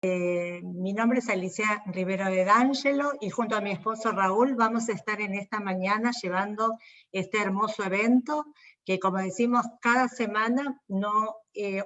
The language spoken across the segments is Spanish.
Mi nombre es Alicia Rivero de D'Angelo y junto a mi esposo Raúl vamos a estar en esta mañana llevando este hermoso evento que, como decimos cada semana,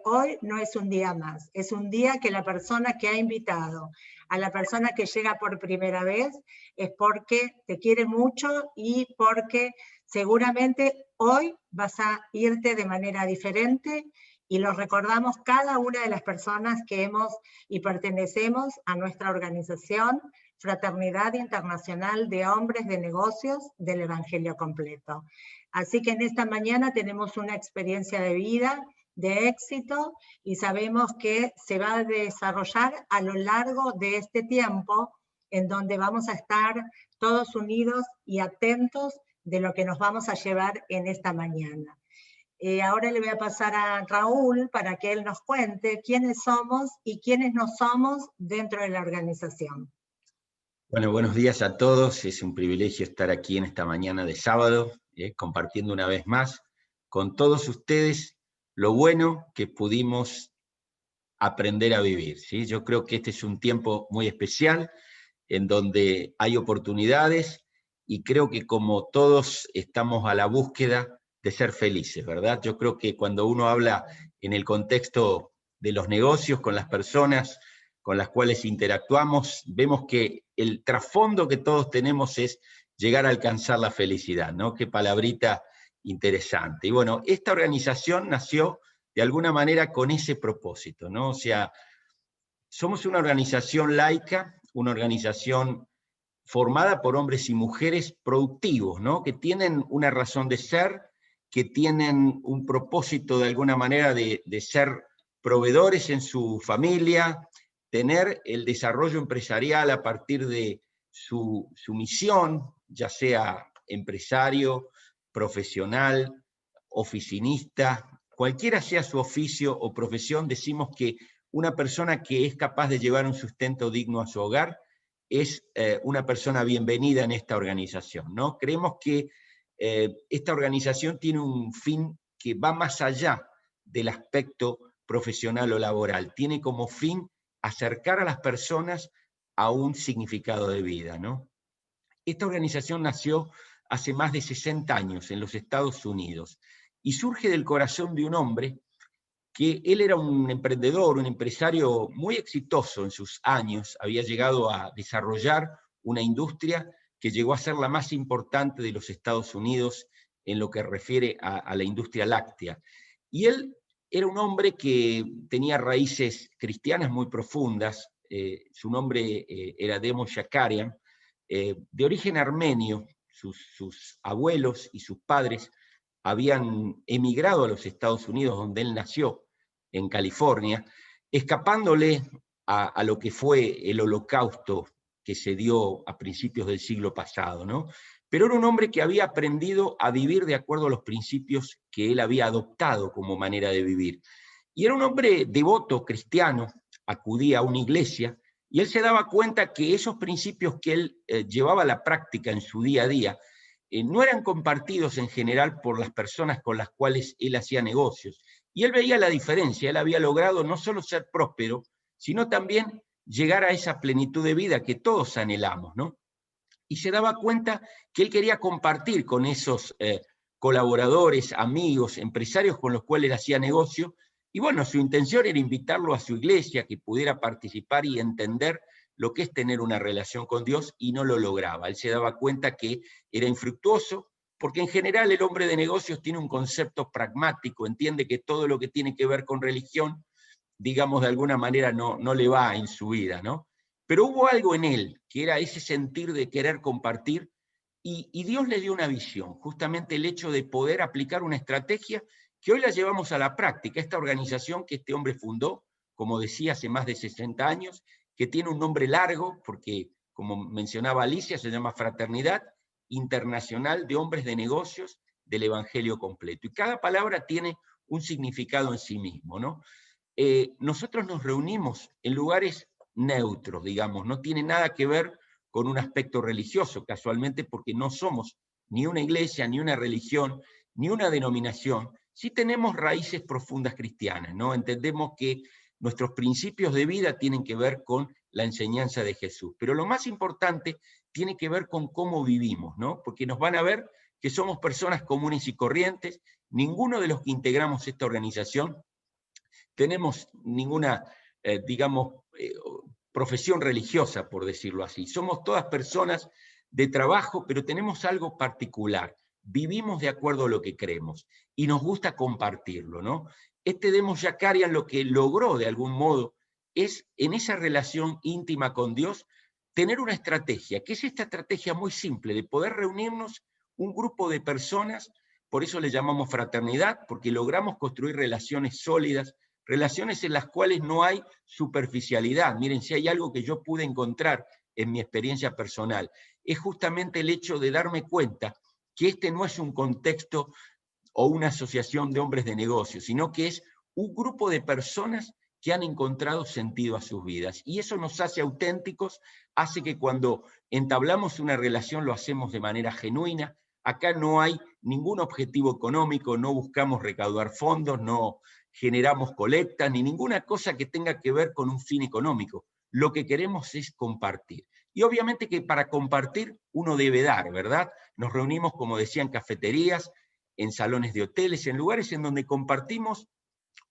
hoy no es un día más, es un día que la persona que ha invitado a la persona que llega por primera vez es porque te quiere mucho y porque seguramente hoy vas a irte de manera diferente. Y lo recordamos cada una de las personas que hemos y pertenecemos a nuestra organización Fraternidad Internacional de Hombres de Negocios del Evangelio Completo. Así que en esta mañana tenemos una experiencia de vida, de éxito, y sabemos que se va a desarrollar a lo largo de este tiempo, en donde vamos a estar todos unidos y atentos de lo que nos vamos a llevar en esta mañana. Ahora le voy a pasar a Raúl para que él nos cuente quiénes somos y quiénes no somos dentro de la organización. Bueno, buenos días a todos. Es un privilegio estar aquí en esta mañana de sábado, compartiendo una vez más con todos ustedes lo bueno que pudimos aprender a vivir, ¿sí? Yo creo que este es un tiempo muy especial en donde hay oportunidades y creo que como todos estamos a la búsqueda de ser felices, ¿verdad? Yo creo que cuando uno habla en el contexto de los negocios con las personas con las cuales interactuamos, vemos que el trasfondo que todos tenemos es llegar a alcanzar la felicidad, ¿no? Qué palabrita interesante. Y bueno, esta organización nació de alguna manera con ese propósito, ¿no? O sea, somos una organización laica, una organización formada por hombres y mujeres productivos, ¿no? Que tienen una razón de ser, que tienen un propósito de alguna manera de ser proveedores en su familia, tener el desarrollo empresarial a partir de su misión, ya sea empresario, profesional, oficinista, cualquiera sea su oficio o profesión, decimos que una persona que es capaz de llevar un sustento digno a su hogar es una persona bienvenida en esta organización, ¿no? Creemos que esta organización tiene un fin que va más allá del aspecto profesional o laboral. Tiene como fin acercar a las personas a un significado de vida, ¿no? Esta organización nació hace más de 60 años en los Estados Unidos y surge del corazón de un hombre que él era un emprendedor, un empresario muy exitoso en sus años, había llegado a desarrollar una industria que llegó a ser la más importante de los Estados Unidos en lo que refiere a la industria láctea. Y él era un hombre que tenía raíces cristianas muy profundas, su nombre era Demo Shakarian, de origen armenio, sus abuelos y sus padres habían emigrado a los Estados Unidos, donde él nació, en California, escapándole a lo que fue el holocausto que se dio a principios del siglo pasado, ¿no? Pero era un hombre que había aprendido a vivir de acuerdo a los principios que él había adoptado como manera de vivir. Y era un hombre devoto, cristiano, acudía a una iglesia, y él se daba cuenta que esos principios que él llevaba a la práctica en su día a día, no eran compartidos en general por las personas con las cuales él hacía negocios. Y él veía la diferencia, él había logrado no solo ser próspero, sino también llegar a esa plenitud de vida que todos anhelamos, ¿no? Y se daba cuenta que él quería compartir con esos colaboradores, amigos, empresarios con los cuales él hacía negocio, y bueno, su intención era invitarlo a su iglesia, que pudiera participar y entender lo que es tener una relación con Dios, y no lo lograba. Él se daba cuenta que era infructuoso, porque en general el hombre de negocios tiene un concepto pragmático, entiende que todo lo que tiene que ver con religión, digamos de alguna manera, no le va en su vida, ¿no? Pero hubo algo en él, que era ese sentir de querer compartir, y Dios le dio una visión, justamente el hecho de poder aplicar una estrategia que hoy la llevamos a la práctica. Esta organización que este hombre fundó, como decía, hace más de 60 años, que tiene un nombre largo, porque, como mencionaba Alicia, se llama Fraternidad Internacional de Hombres de Negocios del Evangelio Completo. Y cada palabra tiene un significado en sí mismo, ¿no? Nosotros nos reunimos en lugares neutros, digamos, no tiene nada que ver con un aspecto religioso, casualmente, porque no somos ni una iglesia, ni una religión, ni una denominación. Sí tenemos raíces profundas cristianas, ¿no? Entendemos que nuestros principios de vida tienen que ver con la enseñanza de Jesús. Pero lo más importante tiene que ver con cómo vivimos, ¿no? Porque nos van a ver que somos personas comunes y corrientes. Ninguno de los que integramos esta organización tenemos ninguna, profesión religiosa, por decirlo así. Somos todas personas de trabajo, pero tenemos algo particular. Vivimos de acuerdo a lo que creemos y nos gusta compartirlo, ¿no? Demos Jakarian lo que logró de algún modo es, en esa relación íntima con Dios, tener una estrategia, que es esta estrategia muy simple de poder reunirnos un grupo de personas, por eso le llamamos fraternidad, porque logramos construir relaciones sólidas, relaciones en las cuales no hay superficialidad. Miren, si hay algo que yo pude encontrar en mi experiencia personal, es justamente el hecho de darme cuenta que este no es un contexto o una asociación de hombres de negocios, sino que es un grupo de personas que han encontrado sentido a sus vidas. Y eso nos hace auténticos, hace que cuando entablamos una relación lo hacemos de manera genuina. Acá no hay ningún objetivo económico, no buscamos recaudar fondos, no generamos colectas, ni ninguna cosa que tenga que ver con un fin económico. Lo que queremos es compartir. Y obviamente que para compartir uno debe dar, ¿verdad? Nos reunimos, como decía, en cafeterías, en salones de hoteles, en lugares en donde compartimos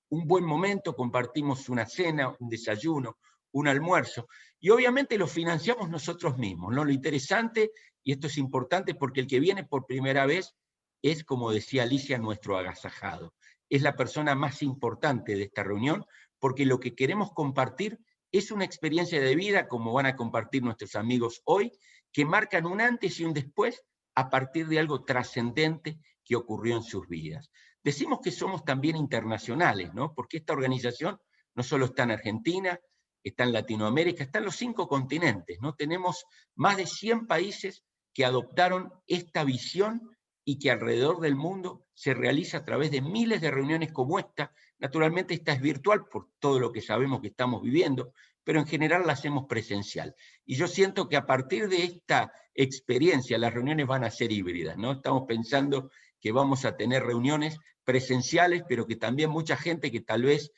un buen momento, compartimos una cena, un desayuno, un almuerzo, y obviamente lo financiamos nosotros mismos, ¿no? Lo interesante, y esto es importante porque el que viene por primera vez es, como decía Alicia, nuestro agasajado. Es la persona más importante de esta reunión, porque lo que queremos compartir es una experiencia de vida, como van a compartir nuestros amigos hoy, que marcan un antes y un después a partir de algo trascendente que ocurrió en sus vidas. Decimos que somos también internacionales, ¿no? Porque esta organización no solo está en Argentina, está en Latinoamérica, está en los 5 continentes, ¿no? Tenemos más de 100 países que adoptaron esta visión y que alrededor del mundo se realiza a través de miles de reuniones como esta. Naturalmente esta es virtual por todo lo que sabemos que estamos viviendo, pero en general la hacemos presencial. Y yo siento que a partir de esta experiencia las reuniones van a ser híbridas, ¿no? Estamos pensando que vamos a tener reuniones presenciales, pero que también mucha gente que tal vez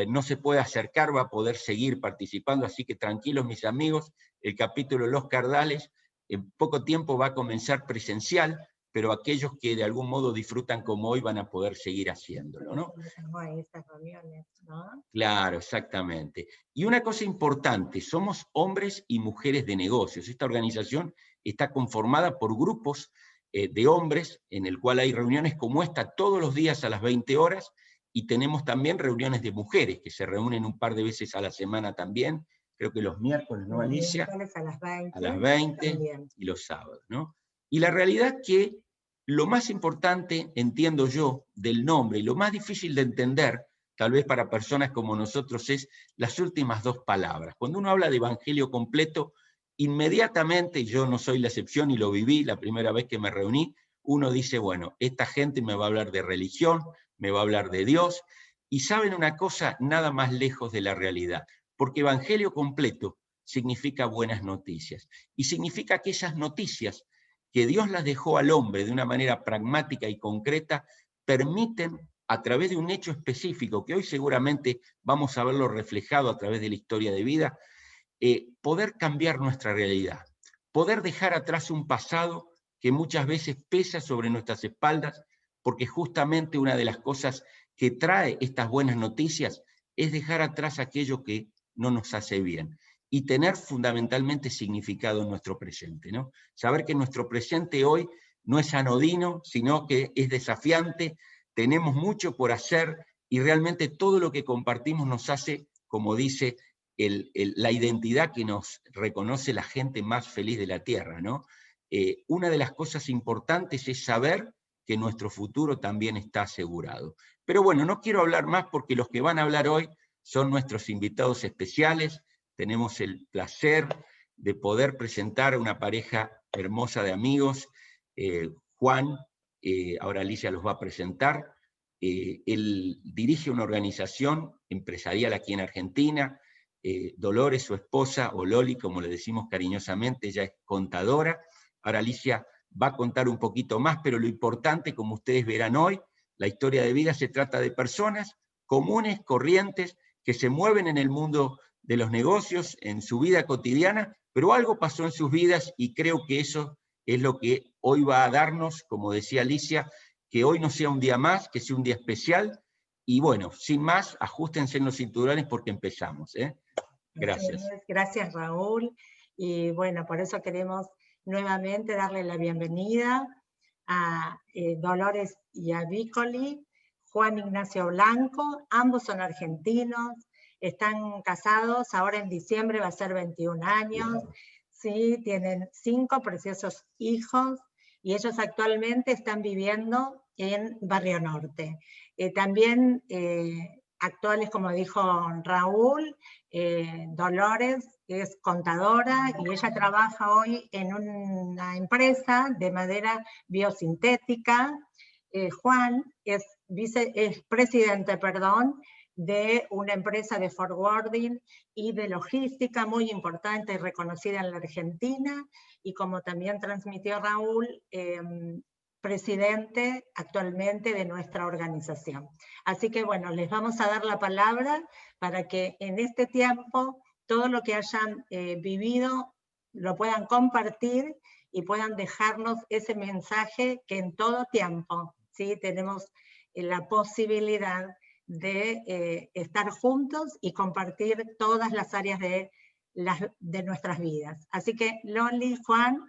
no se puede acercar va a poder seguir participando, así que tranquilos mis amigos, el capítulo de Los Cardales en poco tiempo va a comenzar presencial, pero aquellos que de algún modo disfrutan como hoy van a poder seguir haciéndolo, ¿no? Claro, exactamente. Y una cosa importante, somos hombres y mujeres de negocios. Esta organización está conformada por grupos de hombres, en el cual hay reuniones como esta todos los días a las 20 horas, y tenemos también reuniones de mujeres, que se reúnen un par de veces a la semana también, creo que los miércoles, ¿no, Alicia? Miércoles a las 20. A las 20 y los sábados, ¿no? Y la realidad que lo más importante, entiendo yo, del nombre, y lo más difícil de entender, tal vez para personas como nosotros, es las últimas 2 palabras. Cuando uno habla de evangelio completo, inmediatamente, yo no soy la excepción y lo viví la primera vez que me reuní, uno dice, bueno, esta gente me va a hablar de religión, me va a hablar de Dios, y saben una cosa, nada más lejos de la realidad, porque evangelio completo significa buenas noticias, y significa que esas noticias que Dios las dejó al hombre de una manera pragmática y concreta, permiten, a través de un hecho específico, que hoy seguramente vamos a verlo reflejado a través de la historia de vida, poder cambiar nuestra realidad, poder dejar atrás un pasado que muchas veces pesa sobre nuestras espaldas, porque justamente una de las cosas que trae estas buenas noticias es dejar atrás aquello que no nos hace bien y tener fundamentalmente significado en nuestro presente, ¿no? Saber que nuestro presente hoy no es anodino, sino que es desafiante, tenemos mucho por hacer y realmente todo lo que compartimos nos hace, como dice, la identidad que nos reconoce la gente más feliz de la Tierra, ¿no? Una de las cosas importantes es saber que nuestro futuro también está asegurado. Pero bueno, no quiero hablar más porque los que van a hablar hoy son nuestros invitados especiales. Tenemos el placer de poder presentar a una pareja hermosa de amigos. Juan, ahora Alicia los va a presentar. Él dirige una organización empresarial aquí en Argentina. Dolores, su esposa, o Loli, como le decimos cariñosamente, ella es contadora. Ahora Alicia va a contar un poquito más, pero lo importante, como ustedes verán hoy, la historia de vida se trata de personas comunes, corrientes, que se mueven en el mundo de los negocios, en su vida cotidiana, pero algo pasó en sus vidas y creo que eso es lo que hoy va a darnos, como decía Alicia, que hoy no sea un día más, que sea un día especial. Y bueno, sin más, ajustense en los cinturones porque empezamos. Gracias. Gracias, Raúl. Y bueno, por eso queremos nuevamente darle la bienvenida a Dolores Iavicoli, Juan Ignacio Blanco, ambos son argentinos, están casados, ahora en diciembre va a ser 21 años, ¿sí? Tienen 5 preciosos hijos y ellos actualmente están viviendo en Barrio Norte. También actuales, como dijo Raúl, Dolores es contadora y ella trabaja hoy en una empresa de madera biosintética. Juan es presidente, de una empresa de forwarding y de logística muy importante y reconocida en la Argentina, y como también transmitió Raúl, presidente actualmente de nuestra organización. Así que bueno, les vamos a dar la palabra para que en este tiempo todo lo que hayan vivido lo puedan compartir y puedan dejarnos ese mensaje que en todo tiempo, ¿sí? Tenemos la posibilidad de estar juntos y compartir todas las áreas de nuestras vidas. Así que Loli, Juan,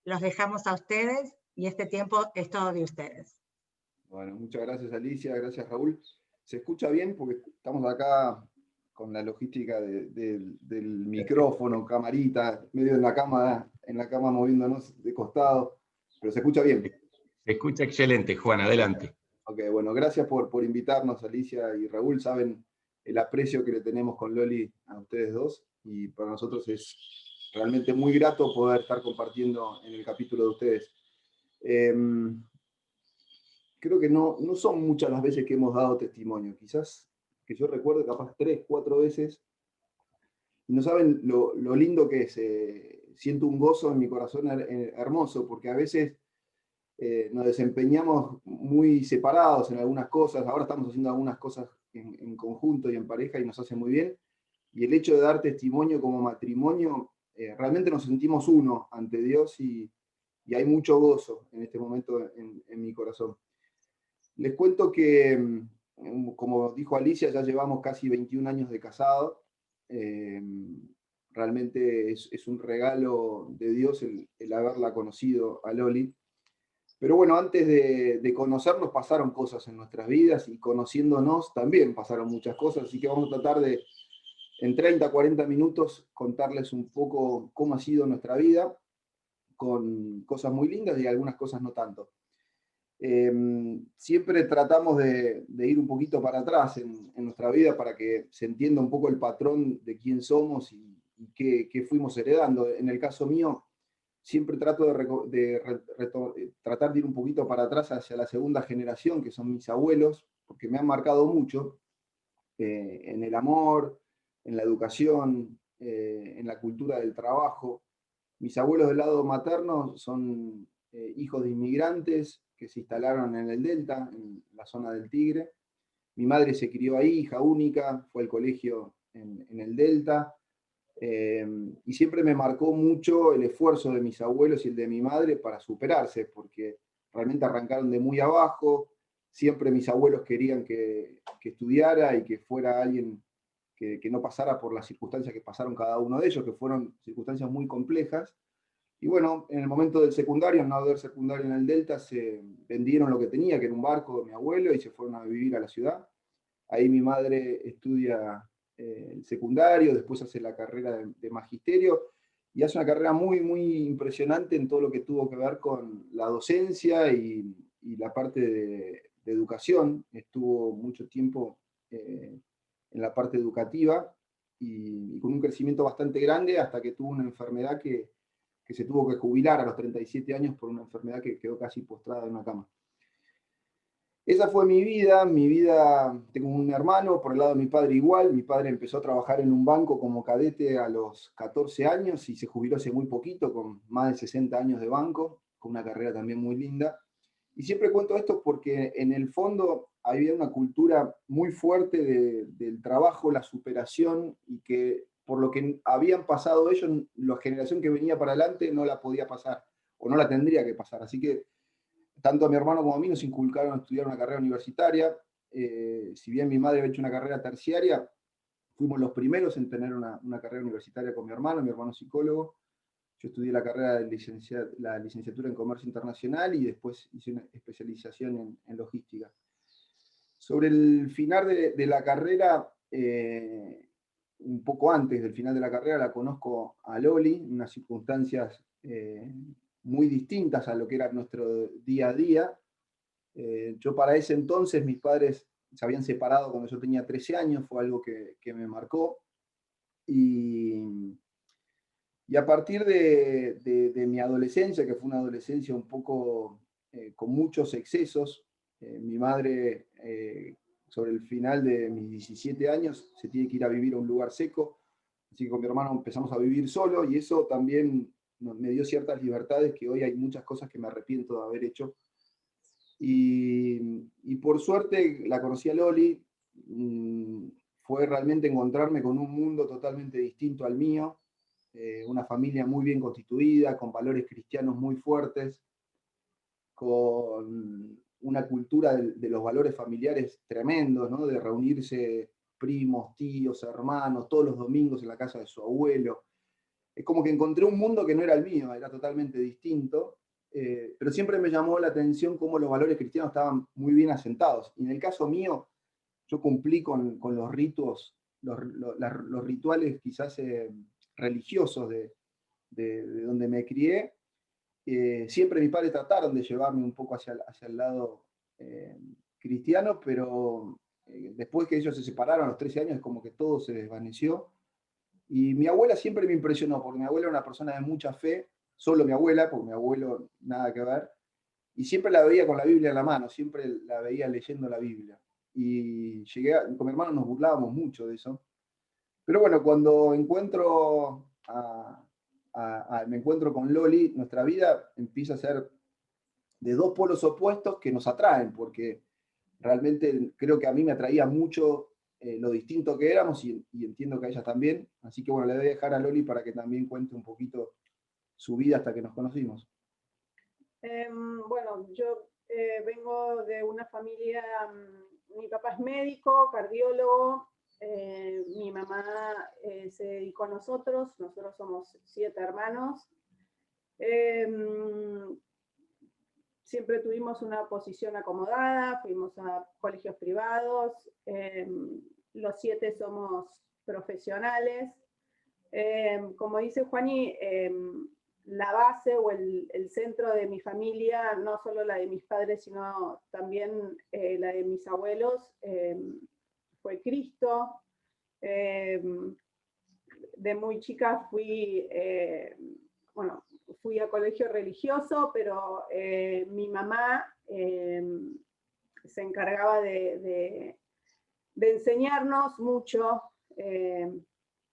los dejamos a ustedes y este tiempo es todo de ustedes. Bueno, muchas gracias Alicia, gracias Raúl. ¿Se escucha bien? Porque estamos acá con la logística del micrófono, camarita, medio en la cama moviéndonos de costado, pero se escucha bien. Se escucha excelente, Juan, adelante. Ok, bueno, gracias por invitarnos, Alicia y Raúl. Saben el aprecio que le tenemos con Loli a ustedes dos, y para nosotros es realmente muy grato poder estar compartiendo en el capítulo de ustedes. Creo que no son muchas las veces que hemos dado testimonio, quizás que yo recuerdo capaz 3, 4 veces, y no saben lo lindo que es. Siento un gozo en mi corazón hermoso, porque a veces nos desempeñamos muy separados en algunas cosas. Ahora estamos haciendo algunas cosas en conjunto y en pareja y nos hace muy bien, y el hecho de dar testimonio como matrimonio, realmente nos sentimos uno ante Dios, y hay mucho gozo en este momento en mi corazón. Les cuento que, como dijo Alicia, ya llevamos casi 21 años de casado. Realmente es un regalo de Dios el haberla conocido a Loli. Pero bueno, antes de conocernos pasaron cosas en nuestras vidas, y conociéndonos también pasaron muchas cosas, así que vamos a tratar de, en 30, 40 minutos, contarles un poco cómo ha sido nuestra vida, con cosas muy lindas y algunas cosas no tanto. Siempre tratamos de ir un poquito para atrás en nuestra vida para que se entienda un poco el patrón de quién somos y qué fuimos heredando. En el caso mío, siempre trato tratar de ir un poquito para atrás hacia la segunda generación, que son mis abuelos, porque me han marcado mucho en el amor, en la educación, en la cultura del trabajo. Mis abuelos del lado materno son hijos de inmigrantes que se instalaron en el Delta, en la zona del Tigre. Mi madre se crió ahí, hija única, fue al colegio en el Delta. Y siempre me marcó mucho el esfuerzo de mis abuelos y el de mi madre para superarse, porque realmente arrancaron de muy abajo. Siempre mis abuelos querían que estudiara y que fuera alguien que no pasara por las circunstancias que pasaron cada uno de ellos, que fueron circunstancias muy complejas. Y bueno, en el momento del secundario, al no haber secundario en el Delta, se vendieron lo que tenía, que era un barco de mi abuelo, y se fueron a vivir a la ciudad. Ahí mi madre estudia el secundario, después hace la carrera de magisterio, y hace una carrera muy, muy impresionante en todo lo que tuvo que ver con la docencia y la parte de educación. Estuvo mucho tiempo en la parte educativa y con un crecimiento bastante grande, hasta que tuvo una enfermedad que se tuvo que jubilar a los 37 años por una enfermedad que quedó casi postrada en una cama. Esa fue mi vida. Tengo un hermano, por el lado de mi padre igual. Mi padre empezó a trabajar en un banco como cadete a los 14 años y se jubiló hace muy poquito, con más de 60 años de banco, con una carrera también muy linda. Y siempre cuento esto porque en el fondo había una cultura muy fuerte del trabajo, la superación, y que por lo que habían pasado ellos, la generación que venía para adelante no la podía pasar, o no la tendría que pasar. Así que tanto a mi hermano como a mí nos inculcaron a estudiar una carrera universitaria. Si bien mi madre había hecho una carrera terciaria, fuimos los primeros en tener una carrera universitaria con mi hermano es psicólogo. Yo estudié la carrera de la licenciatura en Comercio Internacional y después hice una especialización en logística. Sobre el final de la carrera, un poco antes del final de la carrera, la conozco a Loli, en unas circunstancias muy distintas a lo que era nuestro día a día. Yo para ese entonces, mis padres se habían separado cuando yo tenía 13 años, fue algo que me marcó. Y a partir de mi adolescencia, que fue una adolescencia un poco con muchos excesos, mi madre, sobre el final de mis 17 años, se tiene que ir a vivir a un lugar seco, así que con mi hermano empezamos a vivir solo, y eso también me dio ciertas libertades que hoy hay muchas cosas que me arrepiento de haber hecho. Y por suerte la conocí a Loli, fue realmente encontrarme con un mundo totalmente distinto al mío, una familia muy bien constituida, con valores cristianos muy fuertes, con una cultura de los valores familiares tremendos, ¿no? De reunirse primos, tíos, hermanos, todos los domingos en la casa de su abuelo. Es como que encontré un mundo que no era el mío, era totalmente distinto, pero siempre me llamó la atención cómo los valores cristianos estaban muy bien asentados. Y en el caso mío, yo cumplí con los ritos, los rituales quizás religiosos de donde me crié. Siempre mis padres trataron de llevarme un poco hacia el lado cristiano, pero después que ellos se separaron a los 13 años, es como que todo se desvaneció. Y mi abuela siempre me impresionó, porque mi abuela era una persona de mucha fe, solo mi abuela, porque mi abuelo nada que ver, y siempre la veía con la Biblia en la mano, siempre la veía leyendo la Biblia. Y con mi hermano nos burlábamos mucho de eso. Pero bueno, cuando me encuentro con Loli, nuestra vida empieza a ser de dos polos opuestos que nos atraen, porque realmente creo que a mí me atraía mucho lo distinto que éramos, y entiendo que a ella también. Así que bueno, le voy a dejar a Loli para que también cuente un poquito su vida hasta que nos conocimos. Bueno, yo vengo de una familia, mi papá es médico, cardiólogo, mi mamá se dedicó a nosotros somos 7 hermanos. Siempre tuvimos una posición acomodada, fuimos a colegios privados, los 7 somos profesionales. Como dice Juani, la base o el centro de mi familia, no solo la de mis padres, sino también la de mis abuelos, fue Cristo. De muy chica fui a colegio religioso, pero mi mamá se encargaba de enseñarnos mucho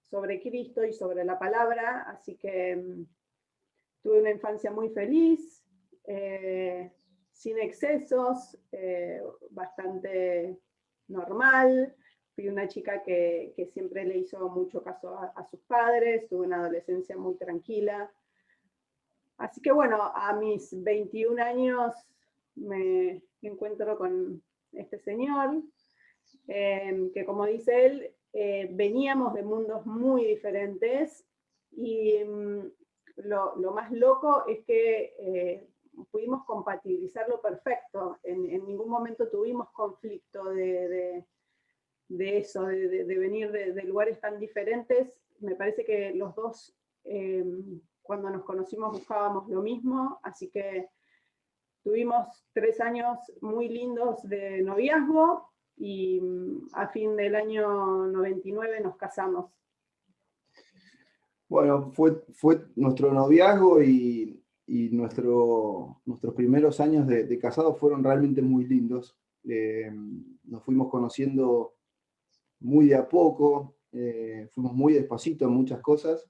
sobre Cristo y sobre la palabra, así que tuve una infancia muy feliz, sin excesos, bastante normal. Fui una chica que siempre le hizo mucho caso a sus padres, tuve una adolescencia muy tranquila. Así que bueno, a mis 21 años me encuentro con este señor, que como dice él, veníamos de mundos muy diferentes, y lo más loco es que pudimos compatibilizarlo perfecto. En ningún momento tuvimos conflicto de eso, de venir de lugares tan diferentes. Me parece que los dos, cuando nos conocimos, buscábamos lo mismo, así que tuvimos 3 años muy lindos de noviazgo, y a fin del año 99 nos casamos. Bueno, fue nuestro noviazgo y nuestros primeros años de casados fueron realmente muy lindos. Nos fuimos conociendo muy de a poco, fuimos muy despacito en muchas cosas,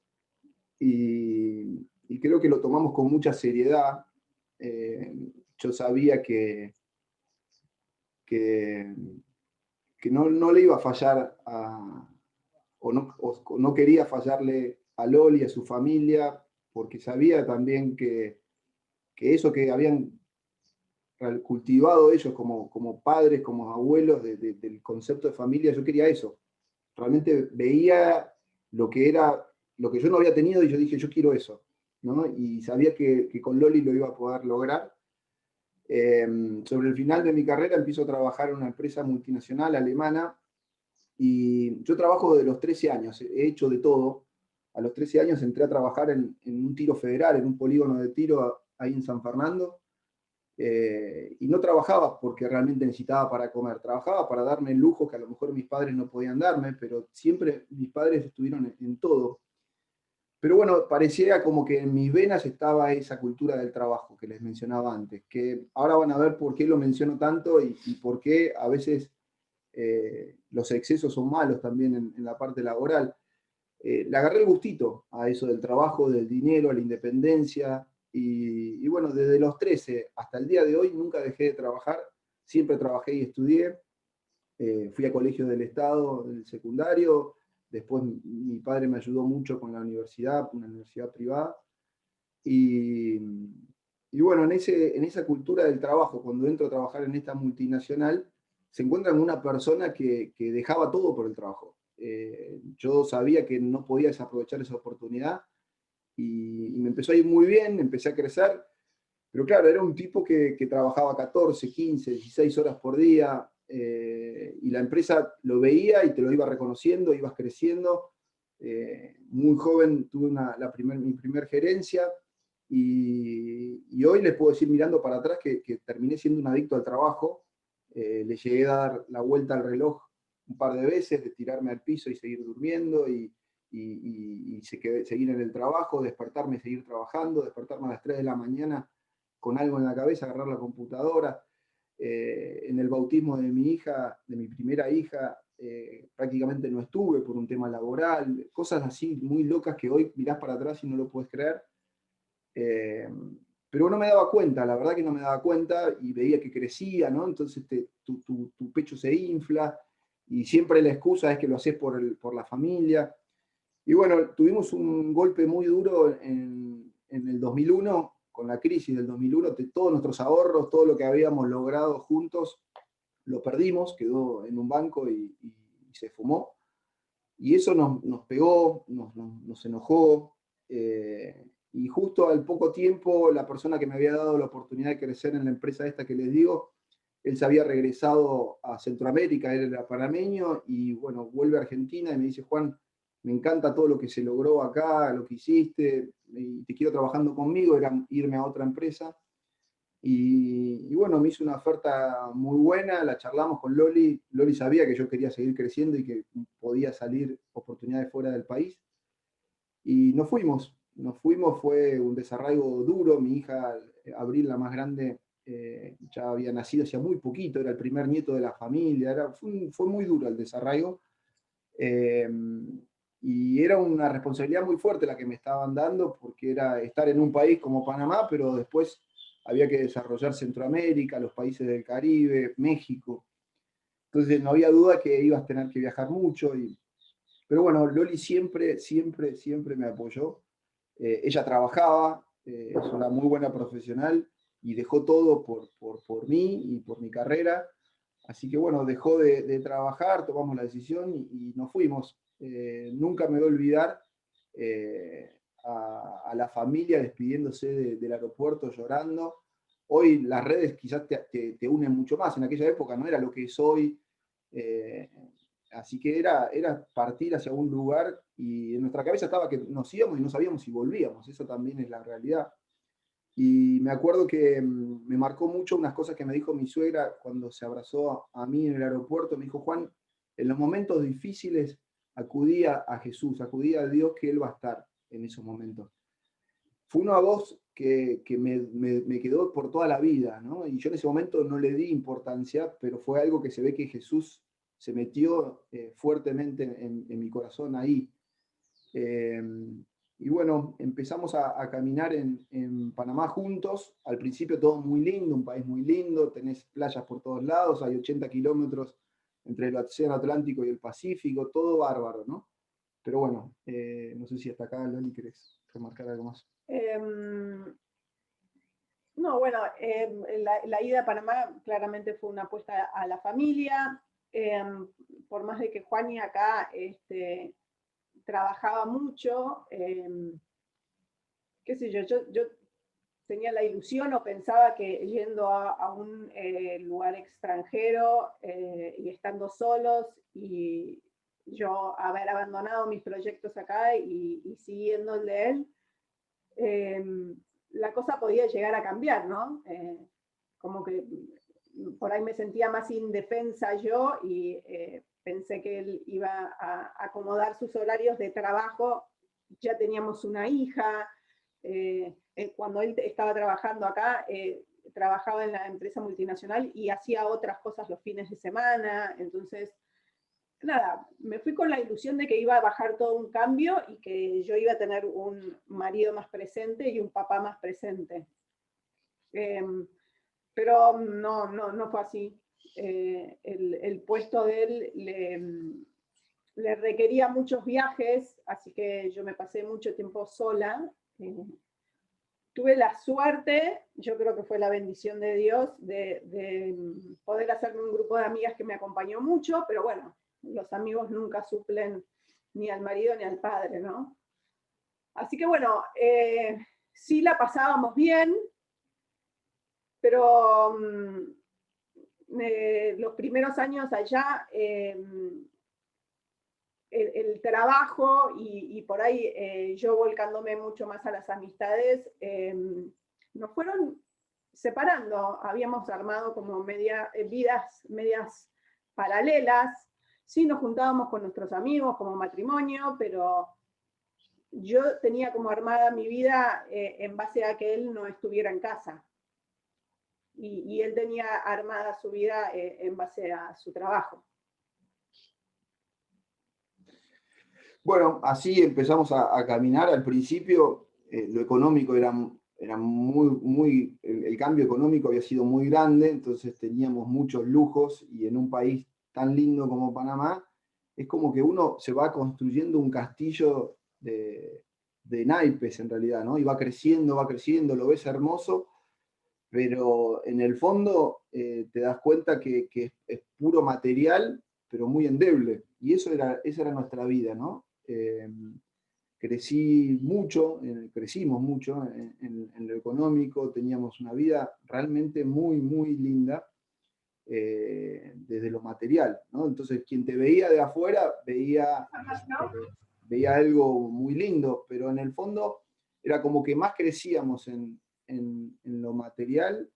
y creo que lo tomamos con mucha seriedad. Yo sabía que que no le iba a fallar o no quería fallarle a Loli, a su familia, porque sabía también que eso que habían cultivado ellos como padres, como abuelos del concepto de familia, yo quería eso. Realmente veía lo que yo no había tenido y yo dije, yo quiero eso, ¿no? Y sabía que con Loli lo iba a poder lograr. Sobre el final de mi carrera empiezo a trabajar en una empresa multinacional alemana y yo trabajo desde los 13 años, he hecho de todo. A los 13 años entré a trabajar en un tiro federal, en un polígono de tiro ahí en San Fernando, y no trabajaba porque realmente necesitaba para comer, trabajaba para darme lujos que a lo mejor mis padres no podían darme, pero siempre mis padres estuvieron en todo. Pero bueno, parecía como que en mis venas estaba esa cultura del trabajo que les mencionaba antes, que ahora van a ver por qué lo menciono tanto y por qué a veces los excesos son malos también en la parte laboral. Le agarré el gustito a eso del trabajo, del dinero, a la independencia, y bueno, desde los 13 hasta el día de hoy nunca dejé de trabajar, siempre trabajé y estudié, fui a colegios del Estado, del secundario, después mi padre me ayudó mucho con la universidad, una universidad privada, y, y bueno, en esa cultura del trabajo, cuando entro a trabajar en esta multinacional, se encuentra con una persona que dejaba todo por el trabajo. Yo sabía que no podía desaprovechar esa oportunidad y me empezó a ir muy bien, empecé a crecer, pero claro, era un tipo que trabajaba 14, 15, 16 horas por día, y la empresa lo veía y te lo iba reconociendo, ibas creciendo. Muy joven tuve mi primer gerencia y hoy les puedo decir mirando para atrás que terminé siendo un adicto al trabajo. Le llegué a dar la vuelta al reloj un par de veces, de tirarme al piso y seguir durmiendo y seguir en el trabajo, despertarme y seguir trabajando, despertarme a las 3 de la mañana con algo en la cabeza, agarrar la computadora. En el bautismo de mi hija, de mi primera hija, prácticamente no estuve por un tema laboral, cosas así muy locas que hoy mirás para atrás y no lo puedes creer. Pero no me daba cuenta, la verdad que no me daba cuenta y veía que crecía, ¿no? Entonces tu pecho se infla y siempre la excusa es que lo haces por la familia. Y bueno, tuvimos un golpe muy duro en el 2001, con la crisis del 2001, todos nuestros ahorros, todo lo que habíamos logrado juntos, lo perdimos, quedó en un banco y se fumó. Y eso nos pegó, nos enojó, y justo al poco tiempo la persona que me había dado la oportunidad de crecer en la empresa esta que les digo, él se había regresado a Centroamérica, él era panameño, y bueno, vuelve a Argentina y me dice, Juan, me encanta todo lo que se logró acá, lo que hiciste, y te quiero trabajando conmigo, era irme a otra empresa. Y bueno, me hizo una oferta muy buena, la charlamos con Loli. Loli sabía que yo quería seguir creciendo y que podía salir oportunidades fuera del país. Y nos fuimos, fue un desarraigo duro. Mi hija, Abril, la más grande, ya había nacido hacía muy poquito, era el primer nieto de la familia, fue muy duro el desarraigo. Eh, y era una responsabilidad muy fuerte la que me estaban dando, porque era estar en un país como Panamá, pero después había que desarrollar Centroamérica, los países del Caribe, México. Entonces no había duda que ibas a tener que viajar mucho. Pero bueno, Loli siempre, siempre, siempre me apoyó. Ella trabajaba, es una muy buena profesional y dejó todo por mí y por mi carrera. Así que bueno, dejó de trabajar, tomamos la decisión y nos fuimos. Nunca me voy a olvidar a la familia despidiéndose del aeropuerto llorando. Hoy las redes quizás te unen mucho más, en aquella época no era lo que es hoy. Así que era partir hacia un lugar y en nuestra cabeza estaba que nos íbamos y no sabíamos si volvíamos, eso también es la realidad. Y me acuerdo que me marcó mucho unas cosas que me dijo mi suegra cuando se abrazó a mí en el aeropuerto. Me dijo, Juan, en los momentos difíciles acudía a Jesús, acudía a Dios, que Él va a estar en esos momentos. Fue una voz que me quedó por toda la vida, ¿no? Y yo en ese momento no le di importancia, pero fue algo que se ve que Jesús se metió fuertemente en mi corazón ahí. Y bueno, empezamos a caminar en Panamá juntos. Al principio todo muy lindo, un país muy lindo, tenés playas por todos lados, hay 80 kilómetros entre el Océano Atlántico y el Pacífico, todo bárbaro, ¿no? Pero bueno, no sé si hasta acá, Loli, querés remarcar algo más. No, bueno, la ida a Panamá claramente fue una apuesta a la familia, por más de que Juani acá trabajaba mucho, qué sé yo tenía la ilusión o pensaba que yendo a un lugar extranjero y estando solos y yo haber abandonado mis proyectos acá y siguiendo el de él, la cosa podía llegar a cambiar, ¿no? Como que por ahí me sentía más indefensa yo y pensé que él iba a acomodar sus horarios de trabajo. Ya teníamos una hija. Cuando él estaba trabajando acá, trabajaba en la empresa multinacional y hacía otras cosas los fines de semana. Entonces, nada, me fui con la ilusión de que iba a bajar todo un cambio y que yo iba a tener un marido más presente y un papá más presente. Pero no fue así. El puesto de él le requería muchos viajes, así que yo me pasé mucho tiempo sola. Tuve la suerte, yo creo que fue la bendición de Dios, de poder hacerme un grupo de amigas que me acompañó mucho, pero bueno, los amigos nunca suplen ni al marido ni al padre, ¿no? Así que bueno, sí la pasábamos bien, pero los primeros años allá, el trabajo y por ahí yo volcándome mucho más a las amistades, nos fueron separando. Habíamos armado como vidas medias paralelas. Sí, nos juntábamos con nuestros amigos como matrimonio, pero yo tenía como armada mi vida en base a que él no estuviera en casa. Y él tenía armada su vida en base a su trabajo. Bueno, así empezamos a caminar. Al principio lo económico era muy, el cambio económico había sido muy grande, entonces teníamos muchos lujos y en un país tan lindo como Panamá, es como que uno se va construyendo un castillo de naipes en realidad, ¿no? Y va creciendo, lo ves hermoso, pero en el fondo te das cuenta que es puro material, pero muy endeble. Y esa era nuestra vida, ¿no? Crecimos mucho en lo económico, teníamos una vida realmente muy, muy linda desde lo material, ¿no? Entonces, quien te veía de afuera veía algo muy lindo, pero en el fondo era como que más crecíamos en lo material,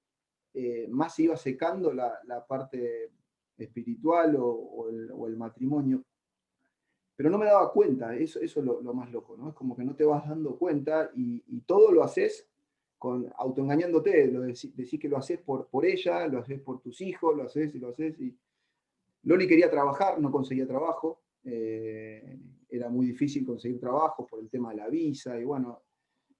más se iba secando la parte espiritual o el matrimonio. Pero no me daba cuenta, eso es lo más loco, ¿no? Es como que no te vas dando cuenta y todo lo haces autoengañándote, decís que lo haces por ella, lo haces por tus hijos, lo haces. Y Loli quería trabajar, no conseguía trabajo, era muy difícil conseguir trabajo por el tema de la visa, y bueno,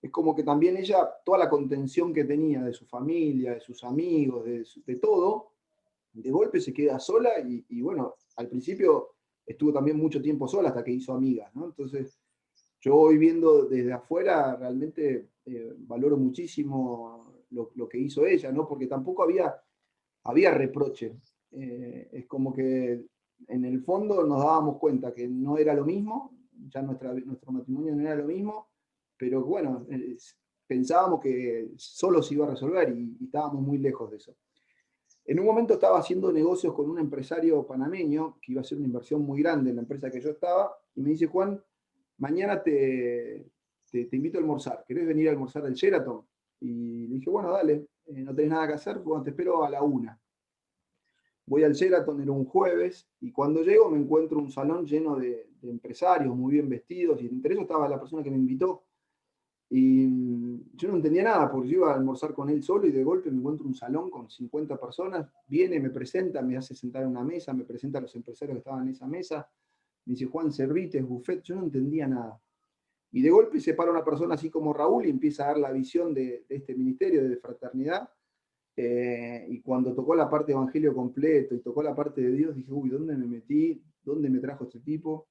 es como que también ella, toda la contención que tenía de su familia, de sus amigos, de todo, de golpe se queda sola y bueno, al principio estuvo también mucho tiempo sola hasta que hizo amigas, ¿no? Entonces, yo hoy viendo desde afuera realmente valoro muchísimo lo que hizo ella, ¿no? Porque tampoco había reproche. Es como que en el fondo nos dábamos cuenta que no era lo mismo, ya nuestro matrimonio no era lo mismo, pero bueno, pensábamos que solo se iba a resolver y estábamos muy lejos de eso. En un momento estaba haciendo negocios con un empresario panameño que iba a hacer una inversión muy grande en la empresa que yo estaba, y me dice: Juan, mañana te invito a almorzar, ¿querés venir a almorzar al Sheraton? Y le dije: bueno, dale, no tenés nada que hacer, bueno, te espero a la 1. Voy al Sheraton, era un jueves, y cuando llego me encuentro un salón lleno de empresarios muy bien vestidos, y entre ellos estaba la persona que me invitó. Y yo no entendía nada, porque yo iba a almorzar con él solo y de golpe me encuentro un salón con 50 personas, viene, me presenta, me hace sentar en una mesa, me presenta a los empresarios que estaban en esa mesa, me dice: Juan, servite, es buffet, yo no entendía nada. Y de golpe se para una persona así como Raúl y empieza a dar la visión de este ministerio de fraternidad. Y cuando tocó la parte de evangelio completo y tocó la parte de Dios, dije, uy, ¿dónde me metí? ¿Dónde me trajo este tipo?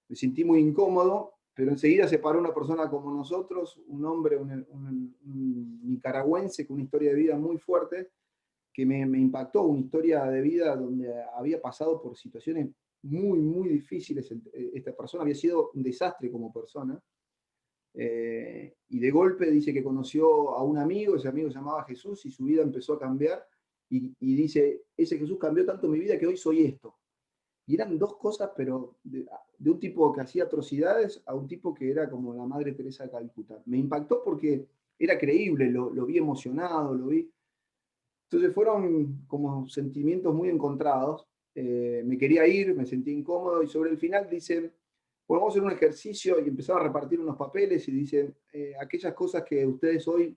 Me sentí muy incómodo, pero enseguida se paró una persona como nosotros, un hombre, un nicaragüense con una historia de vida muy fuerte, que me impactó, una historia de vida donde había pasado por situaciones muy, muy difíciles. Esta persona había sido un desastre como persona. Y de golpe dice que conoció a un amigo, ese amigo se llamaba Jesús, y su vida empezó a cambiar, y dice, ese Jesús cambió tanto mi vida que hoy soy esto. Y eran dos cosas, pero de un tipo que hacía atrocidades a un tipo que era como la Madre Teresa de Calcuta. Me impactó porque era creíble, lo vi emocionado, lo vi. Entonces fueron como sentimientos muy encontrados. Me quería ir, me sentí incómodo, y sobre el final dicen, bueno, vamos a hacer un ejercicio, y empezaron a repartir unos papeles y dicen, aquellas cosas que ustedes hoy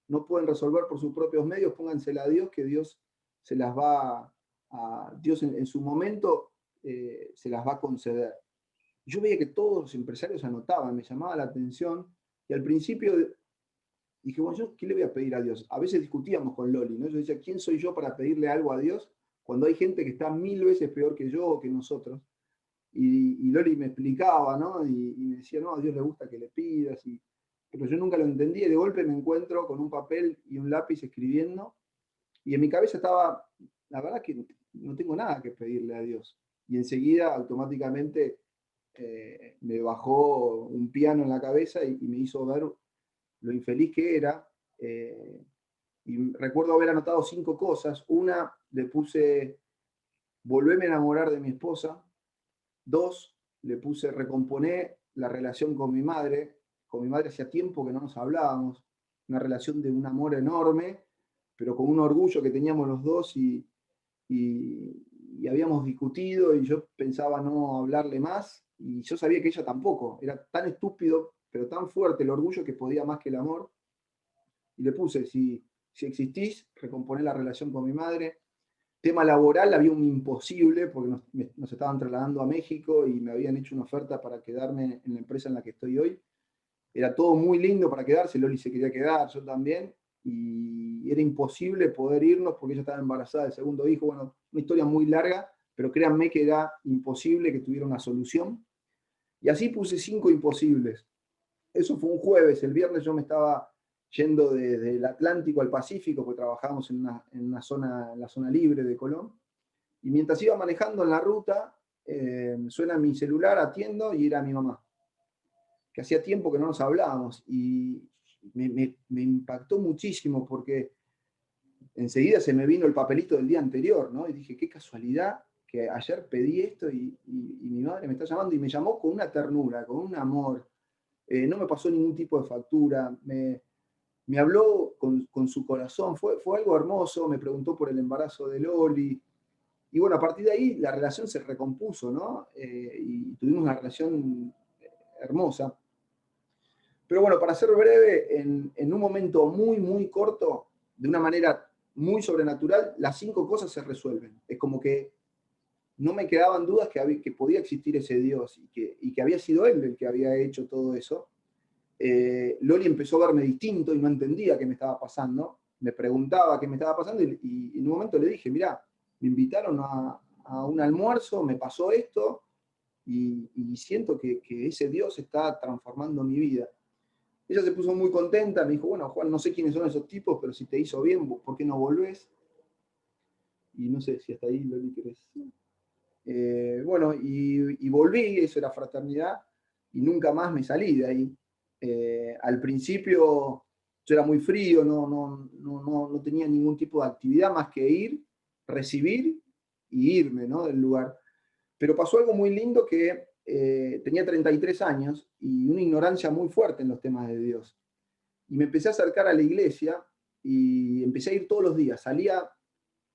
no pueden resolver por sus propios medios, pónganselas a Dios, que Dios se las va Dios en su momento se las va a conceder. Yo veía que todos los empresarios anotaban, me llamaba la atención, y al principio dije, bueno, ¿yo qué le voy a pedir a Dios? A veces discutíamos con Loli, ¿no? Yo decía, ¿quién soy yo para pedirle algo a Dios cuando hay gente que está 1000 veces peor que yo o que nosotros? Y Loli me explicaba, ¿no? Y me decía, no, a Dios le gusta que le pidas, pero yo nunca lo entendía, y de golpe me encuentro con un papel y un lápiz escribiendo, y en mi cabeza estaba, la verdad que no tengo nada que pedirle a Dios. Y enseguida, automáticamente, me bajó un piano en la cabeza y me hizo ver lo infeliz que era. Y recuerdo haber anotado 5 cosas. Una, le puse, volverme a enamorar de mi esposa. 2, le puse, recomponer la relación con mi madre. Con mi madre hacía tiempo que no nos hablábamos. Una relación de un amor enorme, pero con un orgullo que teníamos los dos, y habíamos discutido, y yo pensaba no hablarle más, y yo sabía que ella tampoco. Era tan estúpido, pero tan fuerte el orgullo que podía más que el amor. Y le puse, si existís, recomponer la relación con mi madre. Tema laboral, había un imposible, porque nos estaban trasladando a México y me habían hecho una oferta para quedarme en la empresa en la que estoy hoy. Era todo muy lindo para quedarse, Loli se quería quedar, yo también, y era imposible poder irnos porque ella estaba embarazada del segundo hijo. Bueno, una historia muy larga, pero créanme que era imposible que tuviera una solución. Y así puse 5 imposibles. Eso fue un jueves. El viernes yo me estaba yendo desde el Atlántico al Pacífico, porque trabajábamos en la zona libre de Colón. Y mientras iba manejando en la ruta, suena mi celular, atiendo, y era mi mamá, que hacía tiempo que no nos hablábamos, y me impactó muchísimo, porque enseguida se me vino el papelito del día anterior, ¿no? Y dije, qué casualidad que ayer pedí esto, y mi madre me está llamando, y me llamó con una ternura, con un amor. No me pasó ningún tipo de factura, me habló con su corazón, fue algo hermoso, me preguntó por el embarazo de Loli. Y bueno, a partir de ahí la relación se recompuso, ¿no? Y tuvimos una relación hermosa. Pero bueno, para ser breve, en un momento muy, muy corto, de una manera muy sobrenatural, las 5 cosas se resuelven. Es como que no me quedaban dudas que podía existir ese Dios, y que había sido Él el que había hecho todo eso. Loli empezó a verme distinto y no entendía qué me estaba pasando. Me preguntaba qué me estaba pasando, y en un momento le dije, mirá, me invitaron a un almuerzo, me pasó esto, y siento que ese Dios está transformando mi vida. Ella se puso muy contenta, me dijo, bueno, Juan, no sé quiénes son esos tipos, pero si te hizo bien, ¿por qué no volvés? Y no sé si hasta ahí, Loli, querés. Bueno, y volví, eso era fraternidad, y nunca más me salí de ahí. Al principio yo era muy frío, no tenía ningún tipo de actividad más que ir, recibir y irme, ¿no?, del lugar. Pero pasó algo muy lindo, que tenía 33 años y una ignorancia muy fuerte en los temas de Dios. Y me empecé a acercar a la iglesia y empecé a ir todos los días. Salía,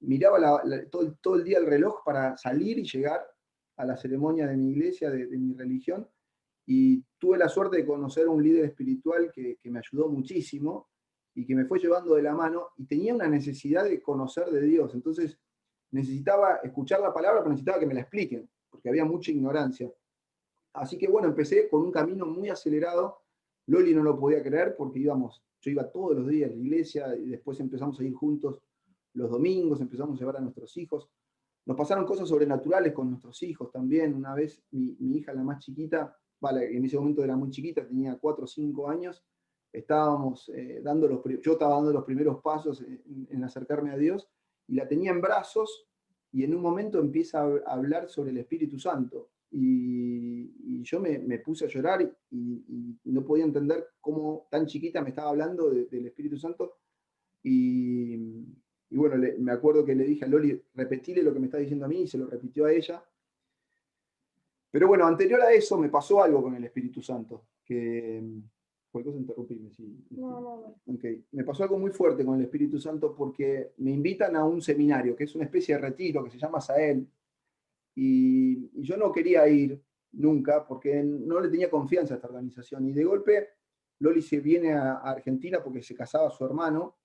miraba todo el día el reloj para salir y llegar a la ceremonia de mi iglesia, de mi religión. Y tuve la suerte de conocer a un líder espiritual que me ayudó muchísimo y que me fue llevando de la mano, y tenía una necesidad de conocer de Dios. Entonces necesitaba escuchar la palabra, pero necesitaba que me la expliquen, porque había mucha ignorancia. Así que bueno, empecé con un camino muy acelerado Loli no lo podía creer porque yo iba todos los días a la iglesia y después empezamos a ir juntos los domingos, empezamos a llevar a nuestros hijos. Nos pasaron cosas sobrenaturales con nuestros hijos también. Una vez mi hija, la más chiquita, en ese momento era muy chiquita, tenía 4 o 5 años, yo estaba dando los primeros pasos en acercarme a Dios, y la tenía en brazos, y en un momento empieza a hablar sobre el Espíritu Santo. Y yo me puse a llorar y no podía entender cómo tan chiquita me estaba hablando del Espíritu Santo. Y bueno, me acuerdo que le dije a Loli, repetile lo que me está diciendo a mí, y se lo repitió a ella. Pero bueno, anterior a eso me pasó algo con el Espíritu Santo, que cualquier cosa interrumpirme. Sí. No. Okay. Me pasó algo muy fuerte con el Espíritu Santo porque me invitan a un seminario, que es una especie de retiro, que se llama Sael, y yo no quería ir nunca porque no le tenía confianza a esta organización. Y de golpe Loli se viene a Argentina porque se casaba su hermano.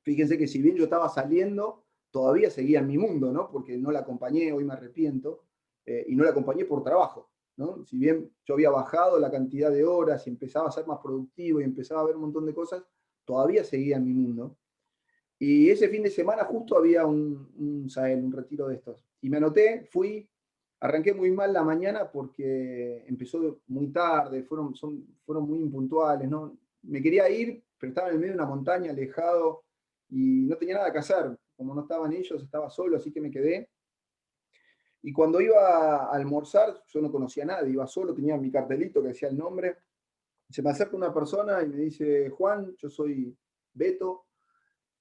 Fíjense que si bien yo estaba saliendo, todavía seguía en mi mundo, ¿no? Porque no la acompañé, hoy me arrepiento, y no la acompañé por trabajo, ¿no? Si bien yo había bajado la cantidad de horas y empezaba a ser más productivo y empezaba a ver un montón de cosas, todavía seguía en mi mundo. Y ese fin de semana justo había un Sael, un retiro de estos. Y me anoté, arranqué muy mal la mañana porque empezó muy tarde, fueron muy impuntuales, ¿no? Me quería ir, pero estaba en el medio de una montaña, alejado, y no tenía nada que hacer. Como no estaban ellos, estaba solo, así que me quedé. Y cuando iba a almorzar, yo no conocía a nadie, iba solo, tenía mi cartelito que decía el nombre. Se me acerca una persona y me dice, Juan, yo soy Beto.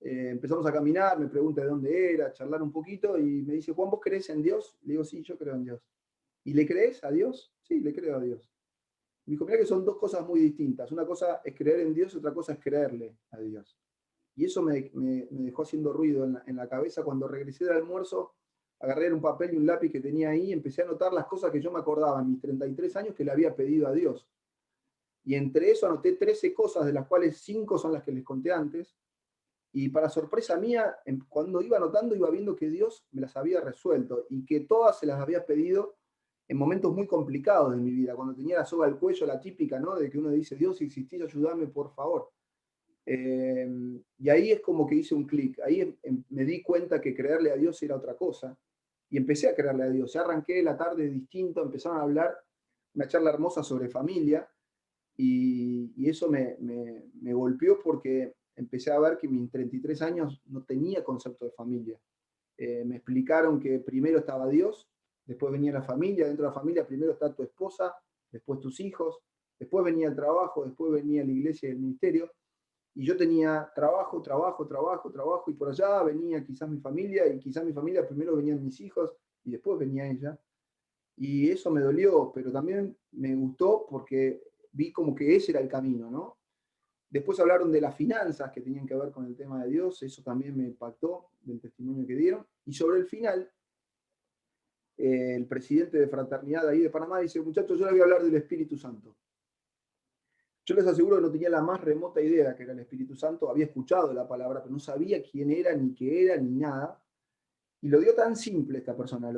Empezamos a caminar, me pregunta de dónde era, charlar un poquito, y me dice, Juan, ¿vos crees en Dios? Le digo, sí, yo creo en Dios. ¿Y le crees a Dios? Sí, le creo a Dios. Me dijo, mira que son dos cosas muy distintas. Una cosa es creer en Dios, otra cosa es creerle a Dios. Y eso me dejó haciendo ruido en la cabeza. Cuando regresé del almuerzo, agarré un papel y un lápiz que tenía ahí y empecé a anotar las cosas que yo me acordaba en mis 33 años que le había pedido a Dios. Y entre eso anoté 13 cosas, de las cuales 5 son las que les conté antes. Y para sorpresa mía, cuando iba anotando, iba viendo que Dios me las había resuelto y que todas se las había pedido en momentos muy complicados de mi vida, cuando tenía la soga al cuello, la típica, ¿no? De que uno dice, Dios, si existís, ayúdame, por favor. Y ahí es como que hice un clic, ahí me di cuenta que creerle a Dios era otra cosa, y empecé a creerle a Dios. Ya arranqué la tarde distinto, empezaron a hablar, una charla hermosa sobre familia, y eso me golpeó porque empecé a ver que mis 33 años no tenía concepto de familia. Me explicaron que primero estaba Dios, después venía la familia, dentro de la familia primero está tu esposa, después tus hijos, después venía el trabajo, después venía la iglesia y el ministerio, y yo tenía trabajo, y por allá venía quizás mi familia, y quizás mi familia primero venían mis hijos, y después venía ella. Y eso me dolió, pero también me gustó porque vi como que ese era el camino, ¿no? Después hablaron de las finanzas que tenían que ver con el tema de Dios, eso también me impactó del testimonio que dieron. Y sobre el final, el presidente de Fraternidad ahí de Panamá dice, muchachos, yo les voy a hablar del Espíritu Santo. Yo les aseguro que no tenía la más remota idea que era el Espíritu Santo, había escuchado la palabra, pero no sabía quién era, ni qué era, ni nada. Y lo dio tan simple esta persona,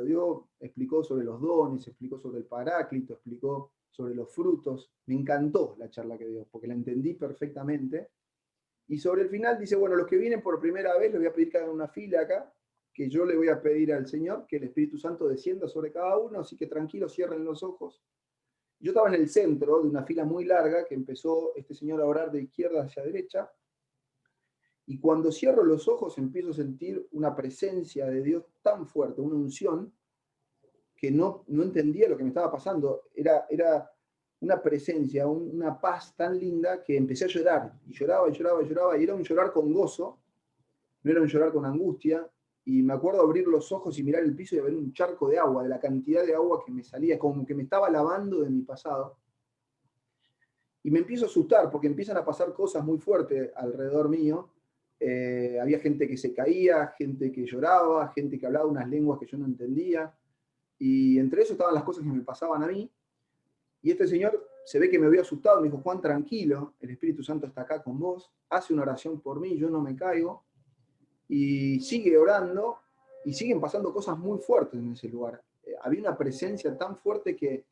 explicó sobre los dones, explicó sobre el Paráclito, explicó sobre los frutos. Me encantó la charla que dio, porque la entendí perfectamente. Y sobre el final dice, bueno, los que vienen por primera vez, les voy a pedir que hagan una fila acá, que yo le voy a pedir al Señor que el Espíritu Santo descienda sobre cada uno, así que tranquilos, cierren los ojos. Yo estaba en el centro de una fila muy larga, que empezó este señor a orar de izquierda hacia derecha, y cuando cierro los ojos empiezo a sentir una presencia de Dios tan fuerte, una unción, que no entendía lo que me estaba pasando. Era una presencia, una paz tan linda que empecé a llorar. Y lloraba, y lloraba, y lloraba. Y era un llorar con gozo, no era un llorar con angustia. Y me acuerdo abrir los ojos y mirar el piso y ver un charco de agua, de la cantidad de agua que me salía, como que me estaba lavando de mi pasado. Y me empiezo a asustar porque empiezan a pasar cosas muy fuertes alrededor mío. Había gente que se caía, gente que lloraba, gente que hablaba unas lenguas que yo no entendía. Y entre eso estaban las cosas que me pasaban a mí. Y este señor se ve que me había asustado, me dijo, Juan, tranquilo, el Espíritu Santo está acá con vos, hace una oración por mí, yo no me caigo. Y sigue orando, y siguen pasando cosas muy fuertes en ese lugar. Había una presencia tan fuerte que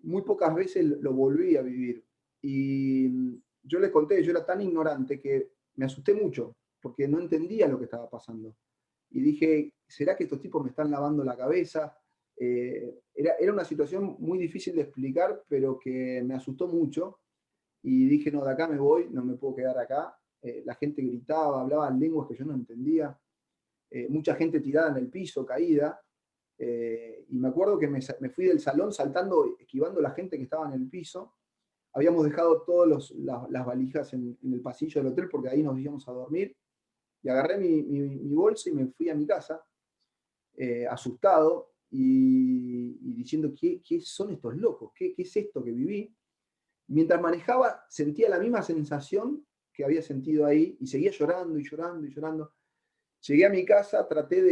muy pocas veces lo volví a vivir. Y yo les conté, yo era tan ignorante que me asusté mucho, porque no entendía lo que estaba pasando. Y dije, ¿será que estos tipos me están lavando la cabeza? Era una situación muy difícil de explicar, pero que me asustó mucho. Y dije, no, de acá me voy, no me puedo quedar acá. La gente gritaba, hablaba lenguas que yo no entendía. Mucha gente tirada en el piso, caída. Y me acuerdo que me fui del salón saltando, esquivando a la gente que estaba en el piso. Habíamos dejado todas las valijas en el pasillo del hotel porque ahí nos íbamos a dormir. Y agarré mi bolsa y me fui a mi casa, asustado y diciendo, ¿qué son estos locos? ¿Qué es esto que viví? Mientras manejaba sentía la misma sensación que había sentido ahí y seguía llorando y llorando y llorando. Llegué a mi casa, traté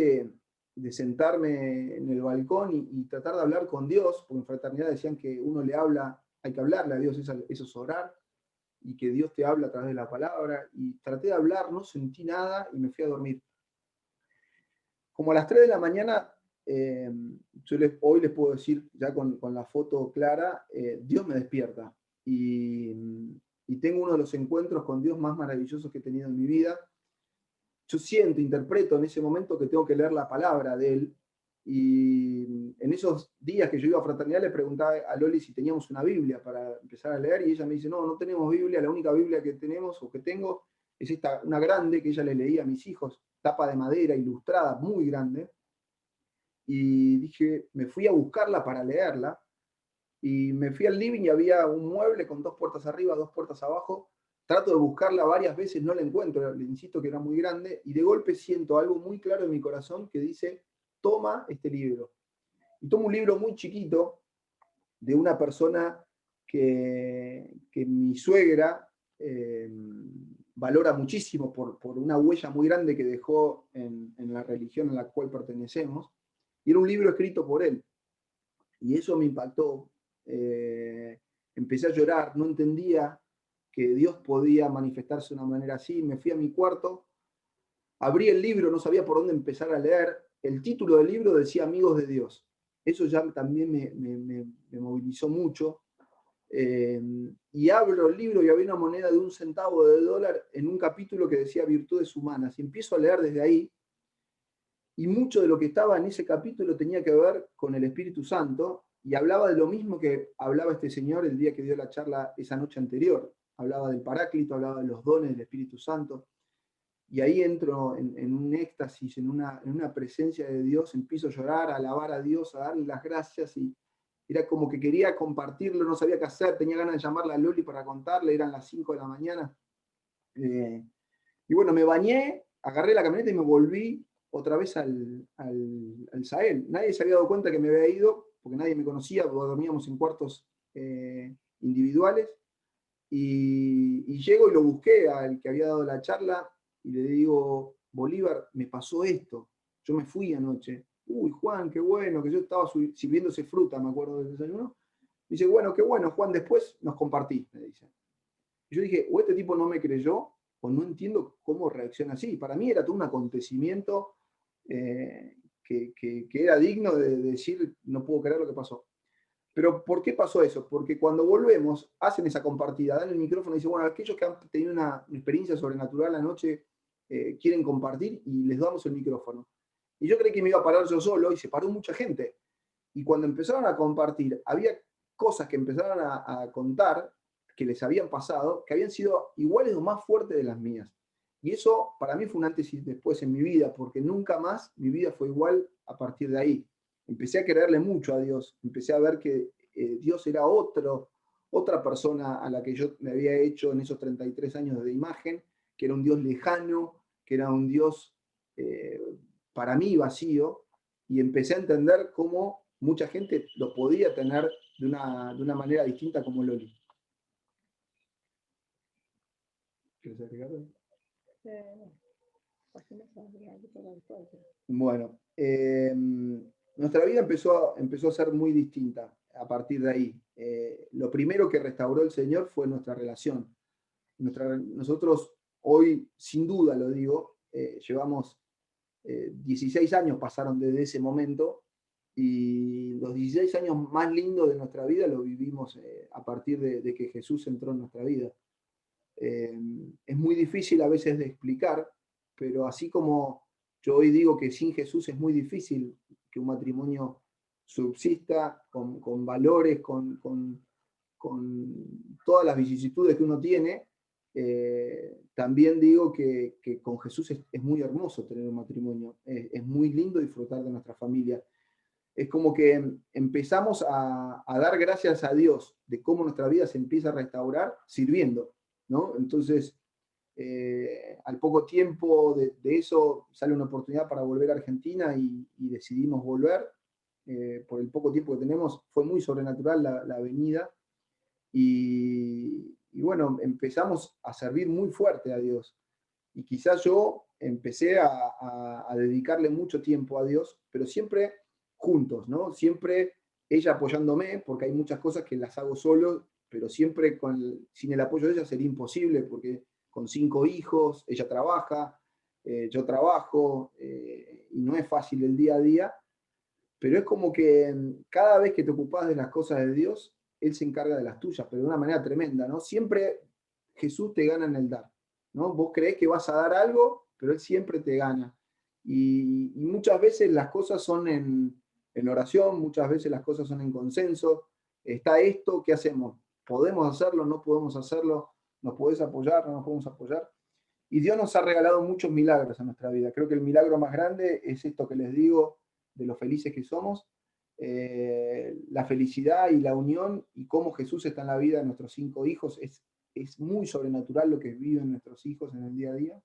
de sentarme en el balcón y tratar de hablar con Dios, porque en fraternidad decían que uno le habla, hay que hablarle a Dios, eso es orar, y que Dios te habla a través de la palabra. Y traté de hablar, no sentí nada y me fui a dormir. Como a las 3 de la mañana, hoy les puedo decir, ya con la foto clara, Dios me despierta. Y tengo uno de los encuentros con Dios más maravillosos que he tenido en mi vida. Yo siento, interpreto en ese momento que tengo que leer la palabra de Él. Y en esos días que yo iba a fraternidad le preguntaba a Loli si teníamos una Biblia para empezar a leer, y ella me dice, no, no tenemos Biblia, la única Biblia que tenemos o que tengo es esta, una grande que ella le leía a mis hijos, tapa de madera, ilustrada, muy grande. Y dije, me fui a buscarla para leerla, y me fui al living y había un mueble con 2 puertas arriba, 2 puertas abajo. Trato de buscarla varias veces, no la encuentro, le insisto que era muy grande, y de golpe siento algo muy claro en mi corazón que dice, toma este libro. Y tomo un libro muy chiquito de una persona que mi suegra valora muchísimo por una huella muy grande que dejó en la religión a la cual pertenecemos, y era un libro escrito por él. Y eso me impactó. Empecé a llorar, no entendía que Dios podía manifestarse de una manera así. Me fui a mi cuarto, abrí el libro, no sabía por dónde empezar a leer. El título del libro decía Amigos de Dios. Eso ya también me movilizó mucho. Y abro el libro y había una moneda de $1 en un capítulo que decía Virtudes Humanas. Y empiezo a leer desde ahí. Y mucho de lo que estaba en ese capítulo tenía que ver con el Espíritu Santo, y hablaba de lo mismo que hablaba este señor el día que dio la charla esa noche anterior. Hablaba del Paráclito, hablaba de los dones del Espíritu Santo. Y ahí entro en un éxtasis, en una presencia de Dios, empiezo a llorar, a alabar a Dios, a darle las gracias, y era como que quería compartirlo, no sabía qué hacer, tenía ganas de llamarla a Loli para contarle, eran las 5 de la mañana. Y bueno, me bañé, agarré la camioneta y me volví otra vez al Sahel. Nadie se había dado cuenta que me había ido, porque nadie me conocía, porque dormíamos en cuartos individuales. Y llego y lo busqué al que había dado la charla y le digo, Bolívar, me pasó esto. Yo me fui anoche. Uy, Juan, qué bueno, que yo estaba sirviéndose fruta, me acuerdo del desayuno. Me dice, bueno, qué bueno, Juan, después nos compartís, me dice. Y yo dije, o este tipo no me creyó, o no entiendo cómo reacciona así. Para mí era todo un acontecimiento que era digno de decir, no puedo creer lo que pasó. Pero ¿por qué pasó eso? Porque cuando volvemos, hacen esa compartida, dan el micrófono y dicen, bueno, aquellos que han tenido una experiencia sobrenatural anoche quieren compartir, y les damos el micrófono. Y yo creí que me iba a parar yo solo, y se paró mucha gente. Y cuando empezaron a compartir, había cosas que empezaron a contar que les habían pasado, que habían sido iguales o más fuertes de las mías. Y eso para mí fue un antes y después en mi vida, porque nunca más mi vida fue igual a partir de ahí. Empecé a creerle mucho a Dios, empecé a ver que Dios era otra persona a la que yo me había hecho en esos 33 años de imagen, que era un Dios lejano, que era un Dios para mí vacío, y empecé a entender cómo mucha gente lo podía tener de una manera distinta como Loli. ¿Quieres agregar? Bueno, nuestra vida empezó a ser muy distinta a partir de ahí. Lo primero que restauró el Señor fue nuestra relación. Nosotros hoy, sin duda lo digo, llevamos 16 años pasaron desde ese momento, Y los 16 años más lindos de nuestra vida los vivimos a partir de que Jesús entró en nuestra vida. Es muy difícil a veces de explicar, pero así como yo hoy digo que sin Jesús es muy difícil que un matrimonio subsista con valores, con todas las vicisitudes que uno tiene, también digo que con Jesús es muy hermoso tener un matrimonio, es muy lindo disfrutar de nuestra familia. Es como que empezamos a dar gracias a Dios de cómo nuestra vida se empieza a restaurar sirviendo, ¿no? Entonces, al poco tiempo de eso sale una oportunidad para volver a Argentina y decidimos volver. Por el poco tiempo que tenemos, fue muy sobrenatural la venida. Y bueno, empezamos a servir muy fuerte a Dios. Y quizás yo empecé a dedicarle mucho tiempo a Dios, pero siempre juntos, ¿no? Siempre ella apoyándome, porque hay muchas cosas que las hago solo, pero siempre sin el apoyo de ella sería imposible, porque con 5 hijos, ella trabaja, yo trabajo, y no es fácil el día a día, pero es como que cada vez que te ocupás de las cosas de Dios, Él se encarga de las tuyas, pero de una manera tremenda, ¿no? Siempre Jesús te gana en el dar, ¿no? Vos creés que vas a dar algo, pero Él siempre te gana. Y muchas veces las cosas son en oración, muchas veces las cosas son en consenso. Está esto, ¿qué hacemos? ¿Podemos hacerlo? ¿No podemos hacerlo? ¿Nos podés apoyar? ¿No nos podemos apoyar? Y Dios nos ha regalado muchos milagros en nuestra vida. Creo que el milagro más grande es esto que les digo, de lo felices que somos, la felicidad y la unión y cómo Jesús está en la vida de nuestros 5 hijos. Es muy sobrenatural lo que viven nuestros hijos en el día a día.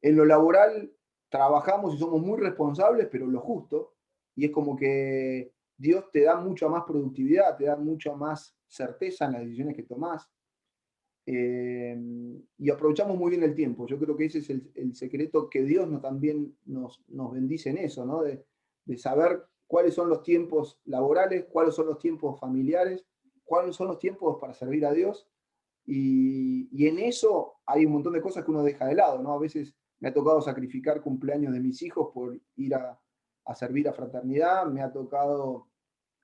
En lo laboral trabajamos y somos muy responsables, pero lo justo, y es como que Dios te da mucha más productividad, te da mucha más certeza en las decisiones que tomás. Y aprovechamos muy bien el tiempo. Yo creo que ese es el secreto, que Dios también nos bendice en eso, ¿no? De saber cuáles son los tiempos laborales, cuáles son los tiempos familiares, cuáles son los tiempos para servir a Dios. Y en eso hay un montón de cosas que uno deja de lado, ¿no? A veces me ha tocado sacrificar cumpleaños de mis hijos por ir a servir a fraternidad, me ha tocado,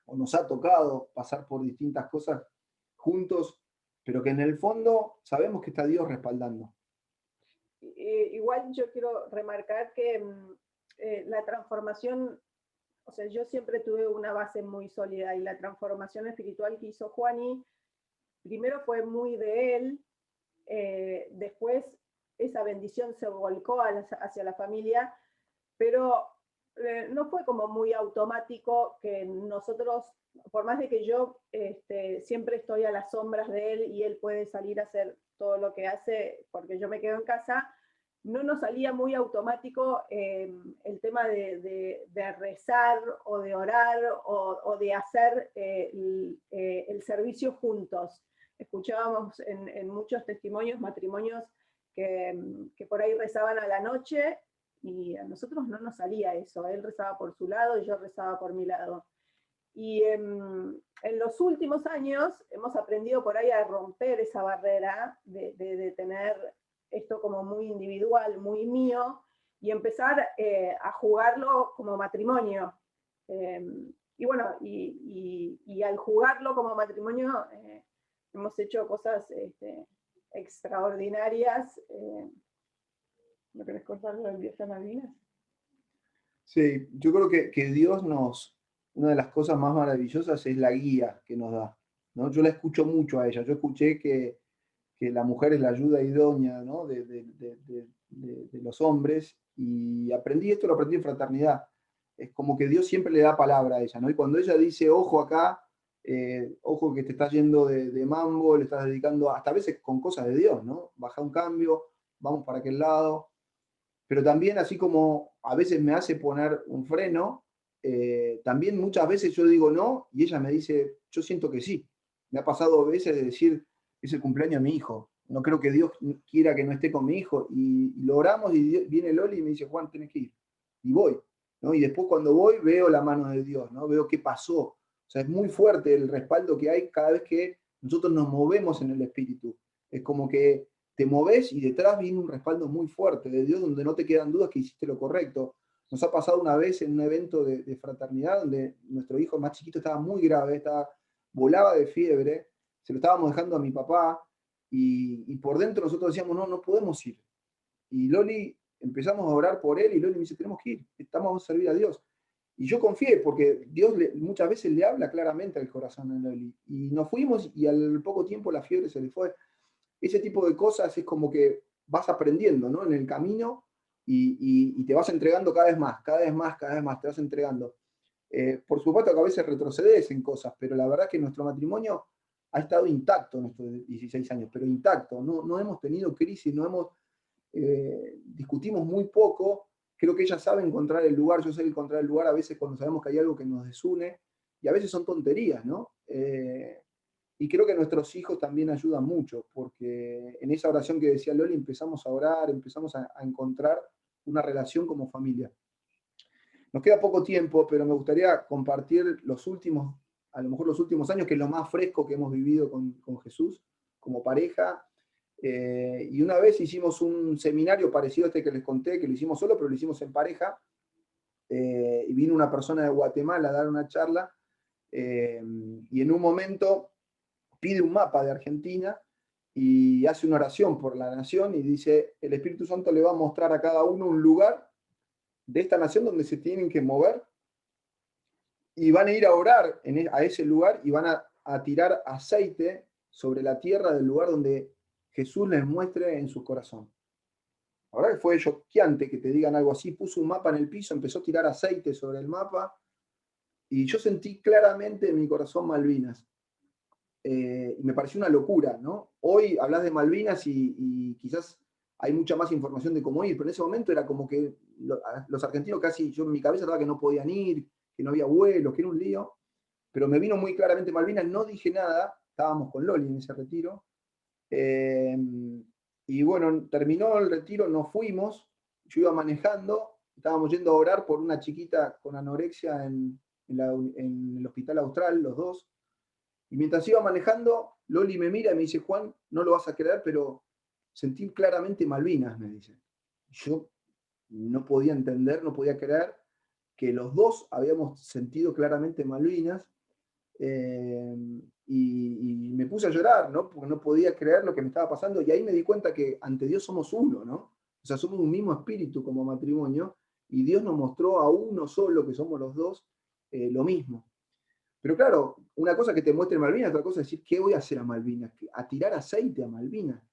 o nos ha tocado, pasar por distintas cosas juntos, pero que en el fondo sabemos que está Dios respaldando. Igual yo quiero remarcar que la transformación, o sea, yo siempre tuve una base muy sólida, y la transformación espiritual que hizo Juani, primero fue muy de él, después esa bendición se volcó hacia la familia, pero no fue como muy automático que nosotros, por más de que yo siempre estoy a las sombras de él y él puede salir a hacer todo lo que hace porque yo me quedo en casa, no nos salía muy automático el tema de rezar o de orar o de hacer el servicio juntos. Escuchábamos en muchos testimonios, matrimonios que por ahí rezaban a la noche, y a nosotros no nos salía eso. Él rezaba por su lado y yo rezaba por mi lado. Y en los últimos años hemos aprendido por ahí a romper esa barrera de tener esto como muy individual, muy mío, y empezar a jugarlo como matrimonio. Y bueno, y al jugarlo como matrimonio hemos hecho cosas extraordinarias. ¿No querés contar lo del viaje a Malvinas? Sí, yo creo que Dios una de las cosas más maravillosas es la guía que nos da, ¿no? Yo la escucho mucho a ella. Yo escuché que la mujer es la ayuda idónea, ¿no? de los hombres, y aprendí esto, lo aprendí en fraternidad. Es como que Dios siempre le da palabra a ella, ¿no? Y cuando ella dice, ojo acá, ojo que te estás yendo de mambo, le estás dedicando, hasta a veces con cosas de Dios, ¿no? Baja un cambio, vamos para aquel lado. Pero también, así como a veces me hace poner un freno, también muchas veces yo digo no, y ella me dice, yo siento que sí. Me ha pasado a veces de decir, es el cumpleaños de mi hijo, no creo que Dios quiera que no esté con mi hijo, y lo oramos, y viene Loli y me dice, Juan, tenés que ir. Y voy, ¿no? Y después cuando voy veo la mano de Dios, ¿no? Veo qué pasó. O sea, es muy fuerte el respaldo que hay cada vez que nosotros nos movemos en el Espíritu. Es como que te moves y detrás viene un respaldo muy fuerte de Dios, donde no te quedan dudas que hiciste lo correcto. Nos ha pasado una vez en un evento de fraternidad donde nuestro hijo más chiquito estaba muy grave, volaba de fiebre, se lo estábamos dejando a mi papá y por dentro nosotros decíamos, no podemos ir. Y Loli, empezamos a orar por él y Loli me dice, tenemos que ir, vamos a servir a Dios. Y yo confié, porque Dios muchas veces le habla claramente al corazón a Loli. Y nos fuimos y al poco tiempo la fiebre se le fue. Ese tipo de cosas es como que vas aprendiendo, ¿no? En el camino y te vas entregando cada vez más, te vas entregando. Por supuesto que a veces retrocedes en cosas, pero la verdad es que nuestro matrimonio ha estado intacto en estos 16 años, pero intacto. No hemos tenido crisis, discutimos muy poco. Creo que ella sabe encontrar el lugar, yo sé encontrar el lugar a veces cuando sabemos que hay algo que nos desune, y a veces son tonterías, ¿no? Y creo que nuestros hijos también ayudan mucho, porque en esa oración que decía Loli empezamos a orar, empezamos a encontrar una relación como familia. Nos queda poco tiempo, pero me gustaría compartir a lo mejor los últimos años, que es lo más fresco que hemos vivido con Jesús como pareja. Y una vez hicimos un seminario parecido a este que les conté, que lo hicimos solo, pero lo hicimos en pareja. Y vino una persona de Guatemala a dar una charla. Y en un momento pide un mapa de Argentina y hace una oración por la nación y dice, el Espíritu Santo le va a mostrar a cada uno un lugar de esta nación donde se tienen que mover y van a ir a orar a ese lugar y van a tirar aceite sobre la tierra del lugar donde Jesús les muestre en su corazón. La verdad que fue choqueante que te digan algo así. Puso un mapa en el piso, empezó a tirar aceite sobre el mapa y yo sentí claramente en mi corazón Malvinas. Y me pareció una locura, ¿no? Hoy hablas de Malvinas y quizás hay mucha más información de cómo ir, pero en ese momento era como que los argentinos casi, yo en mi cabeza estaba que no podían ir, que no había vuelos, que era un lío, pero me vino muy claramente Malvinas, no dije nada, estábamos con Loli en ese retiro, y bueno, terminó el retiro, nos fuimos, yo iba manejando, estábamos yendo a orar por una chiquita con anorexia en el Hospital Austral, los dos. Y mientras iba manejando, Loli me mira y me dice, Juan, no lo vas a creer, pero sentí claramente Malvinas, me dice. Yo no podía entender, no podía creer que los dos habíamos sentido claramente Malvinas. Y me puse a llorar, ¿no? Porque no podía creer lo que me estaba pasando. Y ahí me di cuenta que ante Dios somos uno, ¿no? O sea, somos un mismo espíritu como matrimonio. Y Dios nos mostró a uno solo, que somos los dos, lo mismo. Pero claro, una cosa que te muestre Malvinas, otra cosa es decir, ¿qué voy a hacer a Malvinas? A tirar aceite a Malvinas.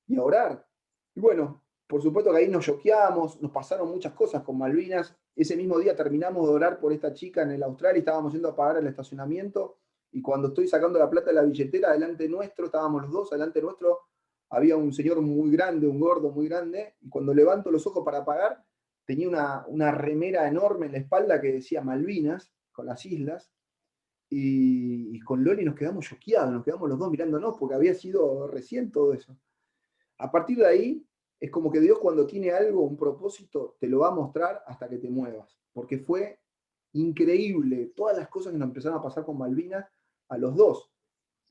Y a orar. Y bueno, por supuesto que ahí nos choqueamos, nos pasaron muchas cosas con Malvinas. Ese mismo día terminamos de orar por esta chica en el Austral y estábamos yendo a pagar el estacionamiento. Y cuando estoy sacando la plata de la billetera, delante nuestro, estábamos los dos, delante nuestro, había un señor muy grande, un gordo muy grande. Y cuando levanto los ojos para pagar, tenía una remera enorme en la espalda que decía Malvinas, con las islas, y con Loli nos quedamos choqueados, nos quedamos los dos mirándonos porque había sido recién todo eso. A partir de ahí, es como que Dios cuando tiene algo, un propósito, te lo va a mostrar hasta que te muevas, porque fue increíble todas las cosas que nos empezaron a pasar con Malvinas a los dos.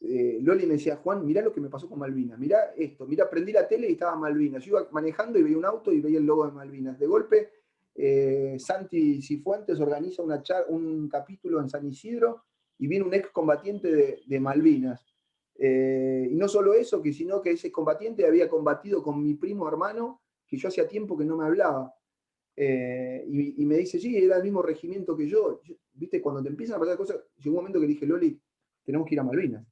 Loli me decía, Juan, mirá lo que me pasó con Malvinas, mirá esto, mirá, prendí la tele y estaba Malvinas. Yo iba manejando y veía un auto y veía el logo de Malvinas. De golpe, Santi Cifuentes organiza un capítulo en San Isidro y viene un excombatiente de Malvinas. Y no solo eso, sino que ese combatiente había combatido con mi primo hermano, que yo hacía tiempo que no me hablaba. Y me dice, sí, era el mismo regimiento que yo. Viste, cuando te empiezan a pasar cosas, llegó un momento que le dije, Loli, tenemos que ir a Malvinas.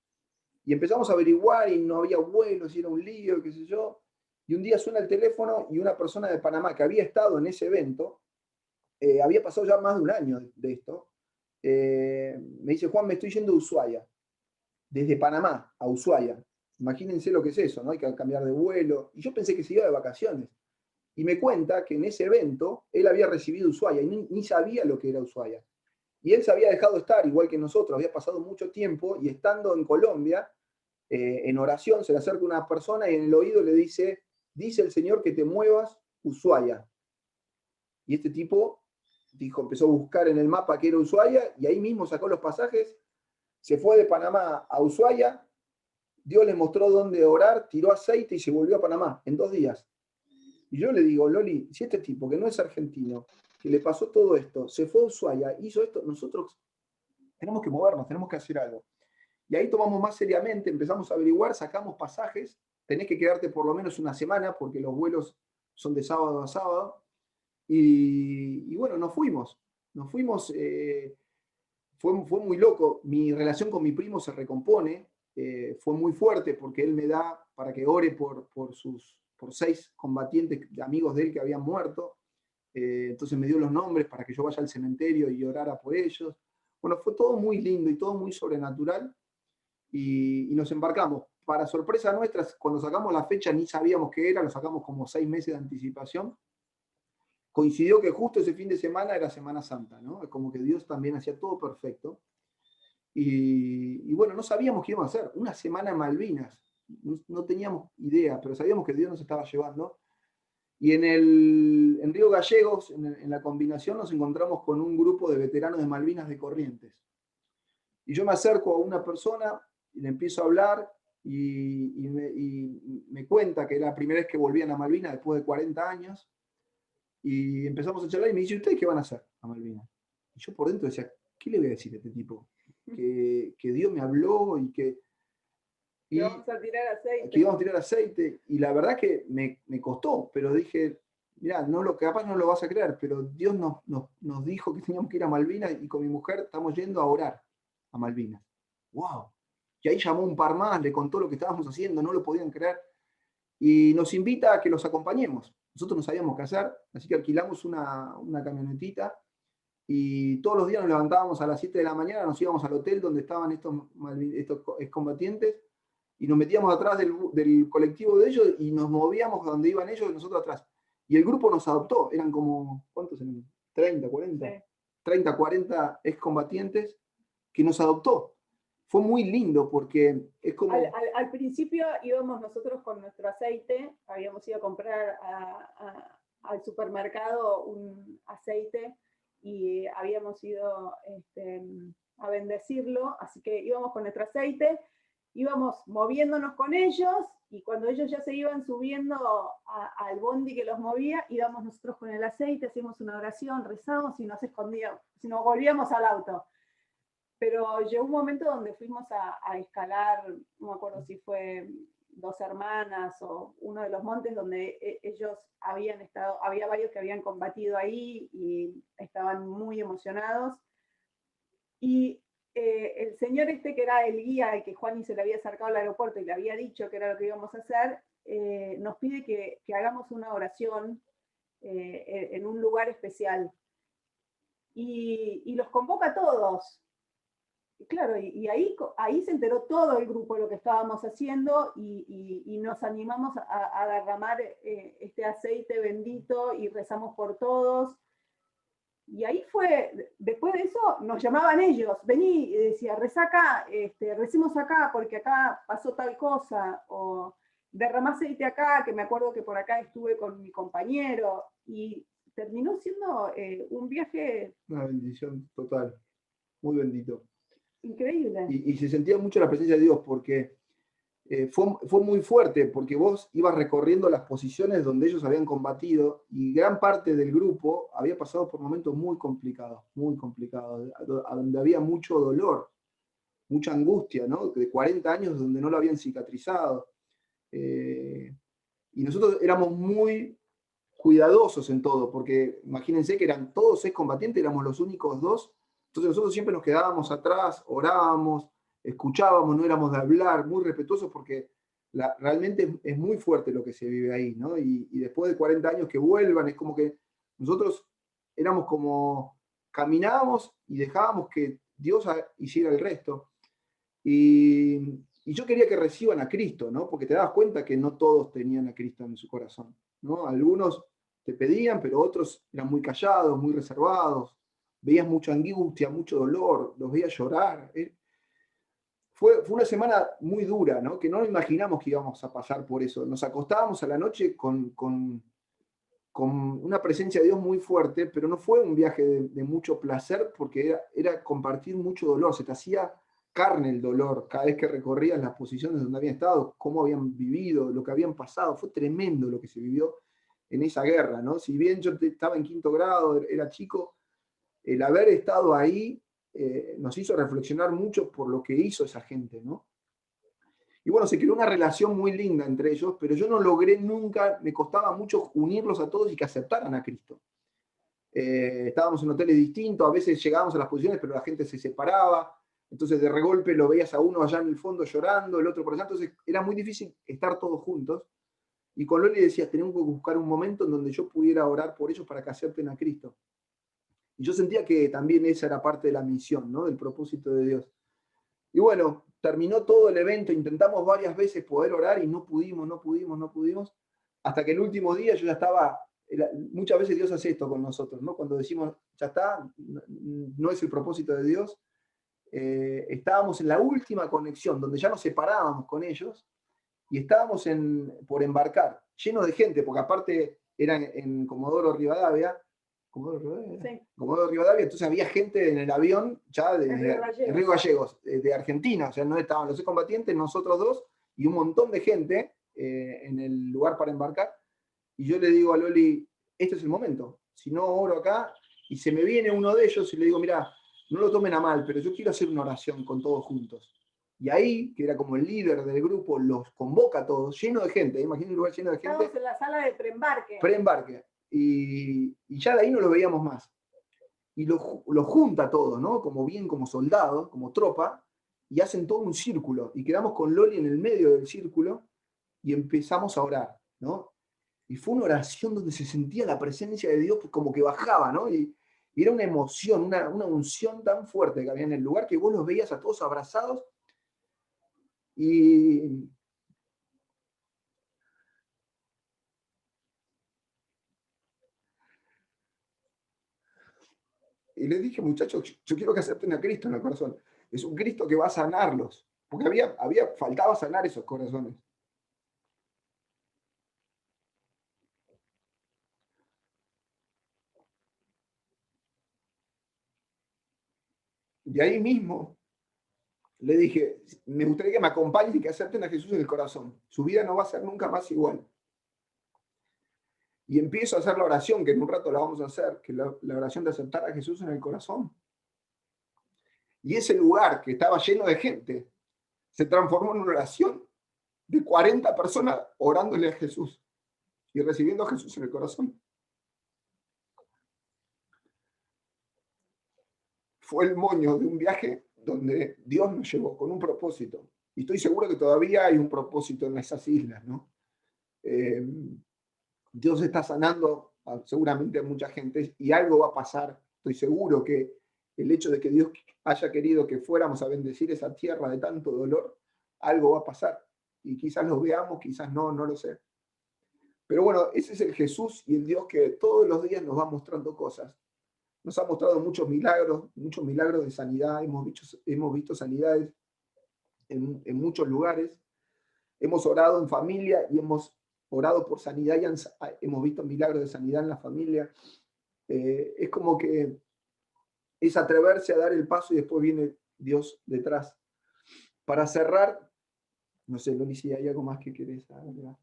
Y empezamos a averiguar y no había vuelos, y era un lío, qué sé yo. Y un día suena el teléfono y una persona de Panamá que había estado en ese evento, había pasado ya más de un año de esto, me dice, Juan, me estoy yendo a Ushuaia, desde Panamá a Ushuaia. Imagínense lo que es eso, ¿no? Hay que cambiar de vuelo. Y yo pensé que se iba de vacaciones. Y me cuenta que en ese evento él había recibido Ushuaia y ni sabía lo que era Ushuaia. Y él se había dejado estar, igual que nosotros, había pasado mucho tiempo y estando en Colombia, en oración, se le acerca una persona y en el oído le dice el Señor que te muevas Ushuaia. Y este tipo empezó a buscar en el mapa que era Ushuaia y ahí mismo sacó los pasajes, se fue de Panamá a Ushuaia, Dios le mostró dónde orar, tiró aceite y se volvió a Panamá en 2 días. Y yo le digo, Loli, si este tipo que no es argentino, que le pasó todo esto, se fue a Ushuaia, hizo esto, nosotros tenemos que movernos, tenemos que hacer algo. Y ahí tomamos más seriamente, empezamos a averiguar, sacamos pasajes, tenés que quedarte por lo menos una semana, porque los vuelos son de sábado a sábado. Y bueno, nos fuimos. Fue muy loco. Mi relación con mi primo se recompone. Fue muy fuerte porque él me da para que ore por 6 combatientes, amigos de él que habían muerto. Entonces me dio los nombres para que yo vaya al cementerio y orara por ellos. Bueno, fue todo muy lindo y todo muy sobrenatural. Y nos embarcamos. Para sorpresa nuestra, cuando sacamos la fecha ni sabíamos qué era, lo sacamos como 6 meses de anticipación. Coincidió que justo ese fin de semana era Semana Santa, ¿no? Como que Dios también hacía todo perfecto. Y bueno, no sabíamos qué íbamos a hacer. Una semana en Malvinas. No teníamos idea, pero sabíamos que Dios nos estaba llevando. Y en Río Gallegos, en la combinación, nos encontramos con un grupo de veteranos de Malvinas de Corrientes. Y yo me acerco a una persona y le empiezo a hablar y me cuenta que era la primera vez que volvían a Malvinas después de 40 años. Y empezamos a charlar y me dice, ¿ustedes qué van a hacer a Malvinas? Y yo por dentro decía, ¿qué le voy a decir a este tipo? Que Dios me habló y que íbamos a tirar aceite. Que íbamos a tirar aceite. Y la verdad que me costó, pero dije, mirá, capaz no lo vas a creer, pero Dios nos dijo que teníamos que ir a Malvinas y con mi mujer estamos yendo a orar a Malvinas. ¡Wow! Y ahí llamó un par más, le contó lo que estábamos haciendo, no lo podían creer. Y nos invita a que los acompañemos. Nosotros no sabíamos qué hacer, así que alquilamos una camionetita y todos los días nos levantábamos a las 7 de la mañana, nos íbamos al hotel donde estaban estos excombatientes y nos metíamos atrás del colectivo de ellos y nos movíamos a donde iban ellos y nosotros atrás. Y el grupo nos adoptó, eran como, ¿cuántos eran? 30, 40. Sí. 30, 40 excombatientes que nos adoptó. Fue muy lindo porque es como... Al principio íbamos nosotros con nuestro aceite, habíamos ido a comprar al supermercado un aceite y habíamos ido a bendecirlo, así que íbamos con nuestro aceite, íbamos moviéndonos con ellos y cuando ellos ya se iban subiendo al bondi que los movía, íbamos nosotros con el aceite, hacíamos una oración, rezamos y nos escondíamos, si nos volvíamos al auto. Pero llegó un momento donde fuimos a escalar, no me acuerdo si fue Dos Hermanas o uno de los montes donde ellos habían estado, había varios que habían combatido ahí y estaban muy emocionados. Y el señor que era el guía, el que Juani se le había acercado al aeropuerto y le había dicho que era lo que íbamos a hacer, nos pide que hagamos una oración en un lugar especial. Y los convoca a todos. Claro, y ahí se enteró todo el grupo de lo que estábamos haciendo y nos animamos a derramar este aceite bendito y rezamos por todos. Y ahí fue, después de eso nos llamaban ellos, vení, y decía, rezá acá, recemos acá porque acá pasó tal cosa, o derramá aceite acá, que me acuerdo que por acá estuve con mi compañero, y terminó siendo un viaje... Una bendición total, muy bendito. Increíble. Y se sentía mucho la presencia de Dios porque fue muy fuerte, porque vos ibas recorriendo las posiciones donde ellos habían combatido y gran parte del grupo había pasado por momentos muy complicados, donde había mucho dolor, mucha angustia, ¿no? De 40 años donde no lo habían cicatrizado. Y nosotros éramos muy cuidadosos en todo, porque imagínense que eran todos 6 combatientes, éramos los únicos 2. Entonces nosotros siempre nos quedábamos atrás, orábamos, escuchábamos, no éramos de hablar, muy respetuosos porque realmente es muy fuerte lo que se vive ahí, ¿no? Y después de 40 años que vuelvan, es como que nosotros éramos como, caminábamos y dejábamos que Dios hiciera el resto. Y yo quería que reciban a Cristo, ¿no? Porque te das cuenta que no todos tenían a Cristo en su corazón, ¿no? Algunos te pedían, pero otros eran muy callados, muy reservados. Veías mucha angustia, mucho dolor, los veías llorar. Fue una semana muy dura, ¿no? Que no imaginamos que íbamos a pasar por eso. Nos acostábamos a la noche con una presencia de Dios muy fuerte, pero no fue un viaje de mucho placer porque era compartir mucho dolor. Se te hacía carne el dolor cada vez que recorrías las posiciones donde habían estado, cómo habían vivido, lo que habían pasado. Fue tremendo lo que se vivió. en esa guerra, ¿no? Si bien yo estaba en 5º grado, era chico, el haber estado ahí nos hizo reflexionar mucho por lo que hizo esa gente, ¿no? Y bueno, se creó una relación muy linda entre ellos, pero yo no logré nunca, me costaba mucho unirlos a todos y que aceptaran a Cristo. Estábamos en hoteles distintos, a veces llegábamos a las posiciones, pero la gente se separaba, entonces de regolpe lo veías a uno allá en el fondo llorando, el otro por allá, entonces era muy difícil estar todos juntos. Y con Loli decía, tenemos que buscar un momento en donde yo pudiera orar por ellos para que acepten a Cristo. Y yo sentía que también esa era parte de la misión, ¿no? Del propósito de Dios. Y bueno, terminó todo el evento, intentamos varias veces poder orar y no pudimos, hasta que el último día yo ya estaba, muchas veces Dios hace esto con nosotros, ¿no? Cuando decimos, ya está, no es el propósito de Dios, estábamos en la última conexión, donde ya nos separábamos con ellos, y estábamos por embarcar, llenos de gente, porque aparte eran en Comodoro Rivadavia, Sí. Comodoro Rivadavia, entonces había gente en el avión ya en Río Gallegos, de Argentina, o sea, no estaban los excombatientes, nosotros dos, y un montón de gente en el lugar para embarcar, y yo le digo a Loli, este es el momento, si no oro acá, y se me viene uno de ellos y le digo, mira, no lo tomen a mal, pero yo quiero hacer una oración con todos juntos. Y ahí, que era como el líder del grupo, los convoca a todos, lleno de gente, imagínense un lugar lleno de gente. Estamos en la sala de preembarque. Preembarque. Y ya de ahí no lo veíamos más. Y lo junta a todos, ¿no? Como soldados, como tropa, y hacen todo un círculo. Y quedamos con Loli en el medio del círculo y empezamos a orar, ¿no? Y fue una oración donde se sentía la presencia de Dios como que bajaba, ¿no? Y era una emoción, una unción tan fuerte que había en el lugar que vos los veías a todos abrazados. Y les dije, muchachos, yo quiero que acepten a Cristo en el corazón. Es un Cristo que va a sanarlos. Porque faltaba sanar esos corazones. Y ahí mismo le dije, me gustaría que me acompañen y que acepten a Jesús en el corazón. Su vida no va a ser nunca más igual. Y empiezo a hacer la oración, que en un rato la vamos a hacer, que es la oración de aceptar a Jesús en el corazón. Y ese lugar que estaba lleno de gente se transformó en una oración de 40 personas orándole a Jesús y recibiendo a Jesús en el corazón. Fue el moño de un viaje donde Dios nos llevó con un propósito. Y estoy seguro que todavía hay un propósito en esas islas, ¿no? Dios está sanando seguramente a mucha gente y algo va a pasar. Estoy seguro que el hecho de que Dios haya querido que fuéramos a bendecir esa tierra de tanto dolor, algo va a pasar. Y quizás lo veamos, quizás no lo sé. Pero bueno, ese es el Jesús y el Dios que todos los días nos va mostrando cosas. Nos ha mostrado muchos milagros de sanidad. Hemos visto sanidades en muchos lugares. Hemos orado en familia y hemos orado por sanidad y hemos visto milagros de sanidad en la familia. Es como que es atreverse a dar el paso y después viene Dios detrás. Para cerrar, no sé, Loli, si hay algo más que querés agregar.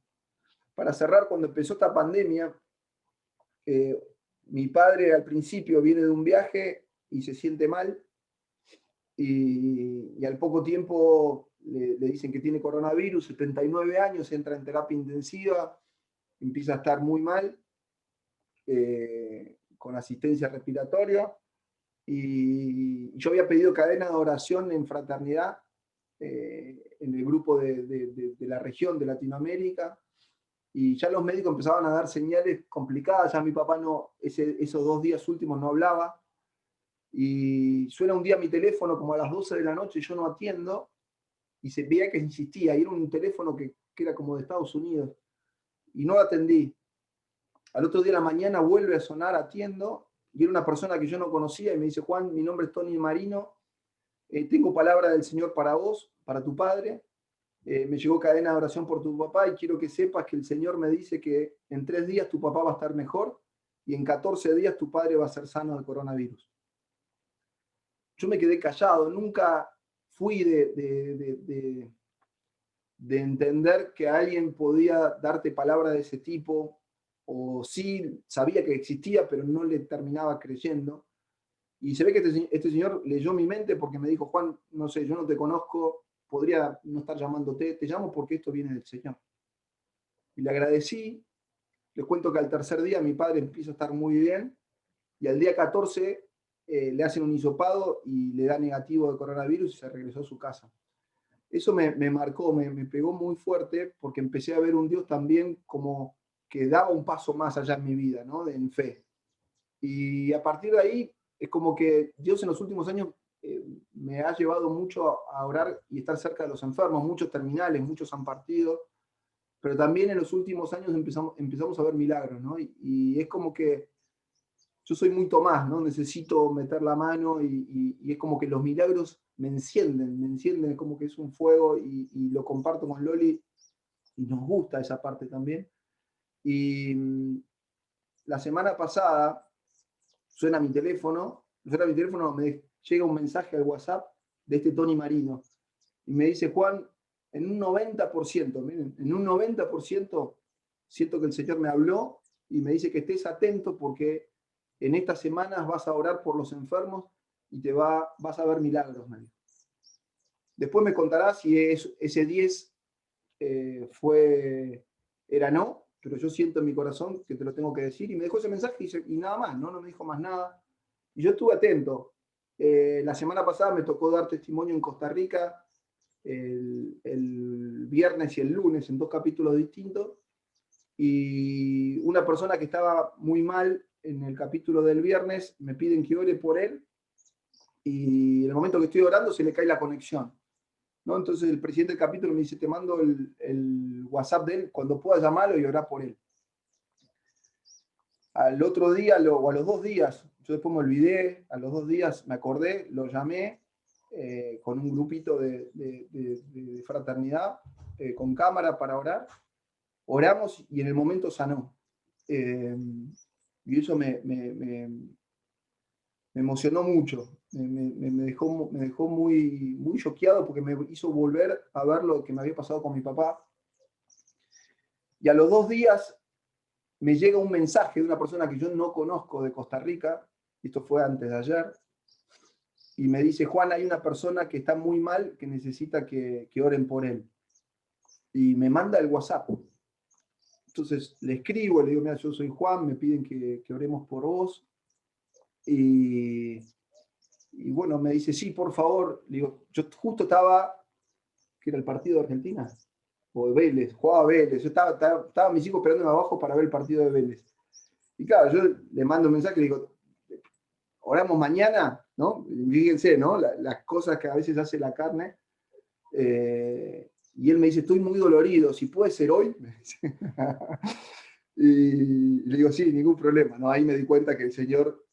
Para cerrar, cuando empezó esta pandemia, mi padre al principio viene de un viaje y se siente mal y al poco tiempo le dicen que tiene coronavirus, 79 años, entra en terapia intensiva, empieza a estar muy mal, con asistencia respiratoria, y yo había pedido cadena de oración en fraternidad, en el grupo de la región de Latinoamérica, y ya los médicos empezaban a dar señales complicadas, ya mi papá esos 2 días últimos no hablaba, y suena un día mi teléfono como a las 12 de la noche, yo no atiendo, y se veía que insistía, y era un teléfono que era como de Estados Unidos, y no lo atendí. Al otro día de la mañana vuelve a sonar, atiendo, y era una persona que yo no conocía, y me dice, Juan, mi nombre es Tony Marino, tengo palabra del Señor para vos, para tu padre, me llegó cadena de oración por tu papá, y quiero que sepas que el Señor me dice que en 3 días tu papá va a estar mejor, y en 14 días tu padre va a ser sano del coronavirus. Yo me quedé callado, nunca fui de entender que alguien podía darte palabra de ese tipo o sí sabía que existía, pero no le terminaba creyendo. Y se ve que este señor leyó mi mente porque me dijo, Juan, no sé, yo no te conozco, podría no estar llamándote, te llamo porque esto viene del Señor. Y le agradecí, les cuento que al tercer día mi padre empieza a estar muy bien, y al día 14 le hacen un hisopado y le da negativo de coronavirus y se regresó a su casa. Eso me marcó, me pegó muy fuerte, porque empecé a ver un Dios también como que daba un paso más allá en mi vida, ¿no? En fe. Y a partir de ahí, es como que Dios en los últimos años me ha llevado mucho a orar y estar cerca de los enfermos, muchos terminales, muchos han partido, pero también en los últimos años empezamos a ver milagros, ¿no? Y es como que yo soy muy Tomás, ¿no? Necesito meter la mano y es como que los milagros me encienden, como que es un fuego y lo comparto con Loli y nos gusta esa parte también. Y la semana pasada suena mi teléfono, me llega un mensaje al WhatsApp de este Tony Marino y me dice, Juan, en un 90%, miren, en un 90% siento que el Señor me habló y me dice que estés atento porque en estas semanas vas a orar por los enfermos y vas a ver milagros, me dijo. Después me contarás si ese 10 era no, pero yo siento en mi corazón que te lo tengo que decir, y me dejó ese mensaje y nada más, ¿no? No me dijo más nada. Y yo estuve atento. La semana pasada me tocó dar testimonio en Costa Rica, el viernes y el lunes, en 2 capítulos distintos, y una persona que estaba muy mal en el capítulo del viernes, me piden que ore por él, y en el momento que estoy orando se le cae la conexión, ¿no? Entonces el presidente del capítulo me dice, te mando el WhatsApp de él, cuando puedas llamarlo y orar por él. Al otro día, o a los 2 días, yo después me olvidé, a los 2 días me acordé, lo llamé con un grupito de fraternidad, con cámara para orar. Oramos y en el momento sanó. Y eso me emocionó mucho, me dejó muy choqueado porque me hizo volver a ver lo que me había pasado con mi papá. Y a los 2 días me llega un mensaje de una persona que yo no conozco de Costa Rica, esto fue antes de ayer, y me dice, Juan, hay una persona que está muy mal, que necesita que oren por él. Y me manda el WhatsApp. Entonces le escribo, le digo, mira, yo soy Juan, me piden que oremos por vos. Y bueno, me dice, sí, por favor. Le digo, yo justo estaba, que era el partido de Argentina, o de Vélez, jugaba Vélez. Yo estaba mis hijos esperándome abajo para ver el partido de Vélez. Y claro, yo le mando un mensaje y digo, oramos mañana, ¿no? Fíjense, ¿no? Las cosas que a veces hace la carne. Y él me dice, estoy muy dolorido, si puede ser hoy. Y le digo, sí, ningún problema, ¿no? Ahí me di cuenta que el Señor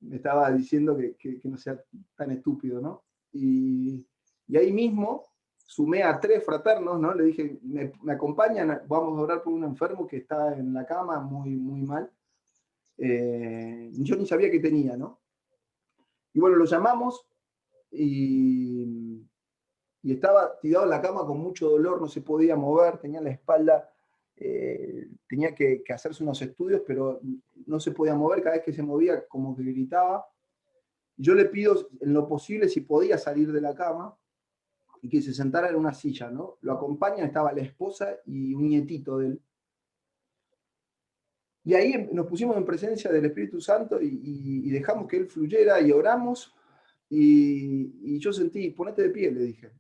me estaba diciendo que no sea tan estúpido, ¿no? Y ahí mismo sumé a 3 fraternos, ¿no? Le dije, me acompañan, vamos a orar por un enfermo que está en la cama muy, muy mal. Yo ni sabía que tenía, ¿no? Y bueno, lo llamamos y estaba tirado en la cama con mucho dolor, no se podía mover, tenía la espalda, tenía que hacerse unos estudios, pero no se podía mover, cada vez que se movía como que gritaba. Yo le pido en lo posible si podía salir de la cama y que se sentara en una silla, ¿no? Lo acompañan, estaba la esposa y un nietito de él. Y ahí nos pusimos en presencia del Espíritu Santo y dejamos que Él fluyera y oramos. Y yo sentí, ponete de pie, le dije.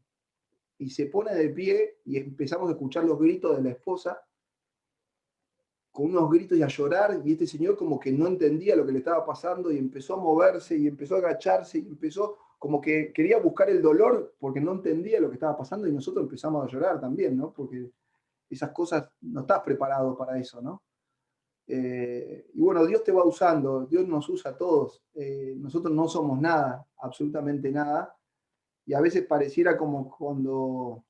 Y se pone de pie y empezamos a escuchar los gritos de la esposa, con unos gritos y a llorar. Y este señor como que no entendía lo que le estaba pasando y empezó a moverse y empezó a agacharse y empezó como que quería buscar el dolor porque no entendía lo que estaba pasando y nosotros empezamos a llorar también, ¿no? Porque esas cosas no estás preparado para eso, ¿no? Y bueno, Dios te va usando, Dios nos usa a todos. Nosotros no somos nada, absolutamente nada. Y a veces pareciera como cuando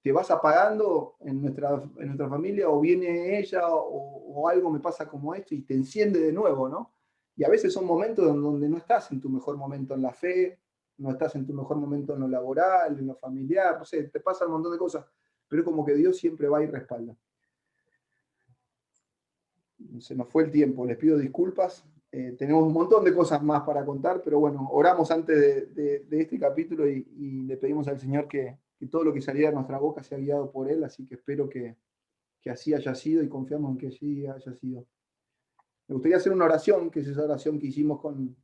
te vas apagando en nuestra familia, o viene ella, o algo me pasa como esto, y te enciende de nuevo, ¿no? Y a veces son momentos donde no estás en tu mejor momento en la fe, no estás en tu mejor momento en lo laboral, en lo familiar, no sé, te pasa un montón de cosas, pero es como que Dios siempre va y respalda. se nos fue el tiempo, les pido disculpas. Tenemos un montón de cosas más para contar, pero bueno, oramos antes de este capítulo y le pedimos al Señor que todo lo que saliera de nuestra boca sea guiado por Él, así que espero que así haya sido y confiamos en que así haya sido. Me gustaría hacer una oración, que es esa oración que hicimos con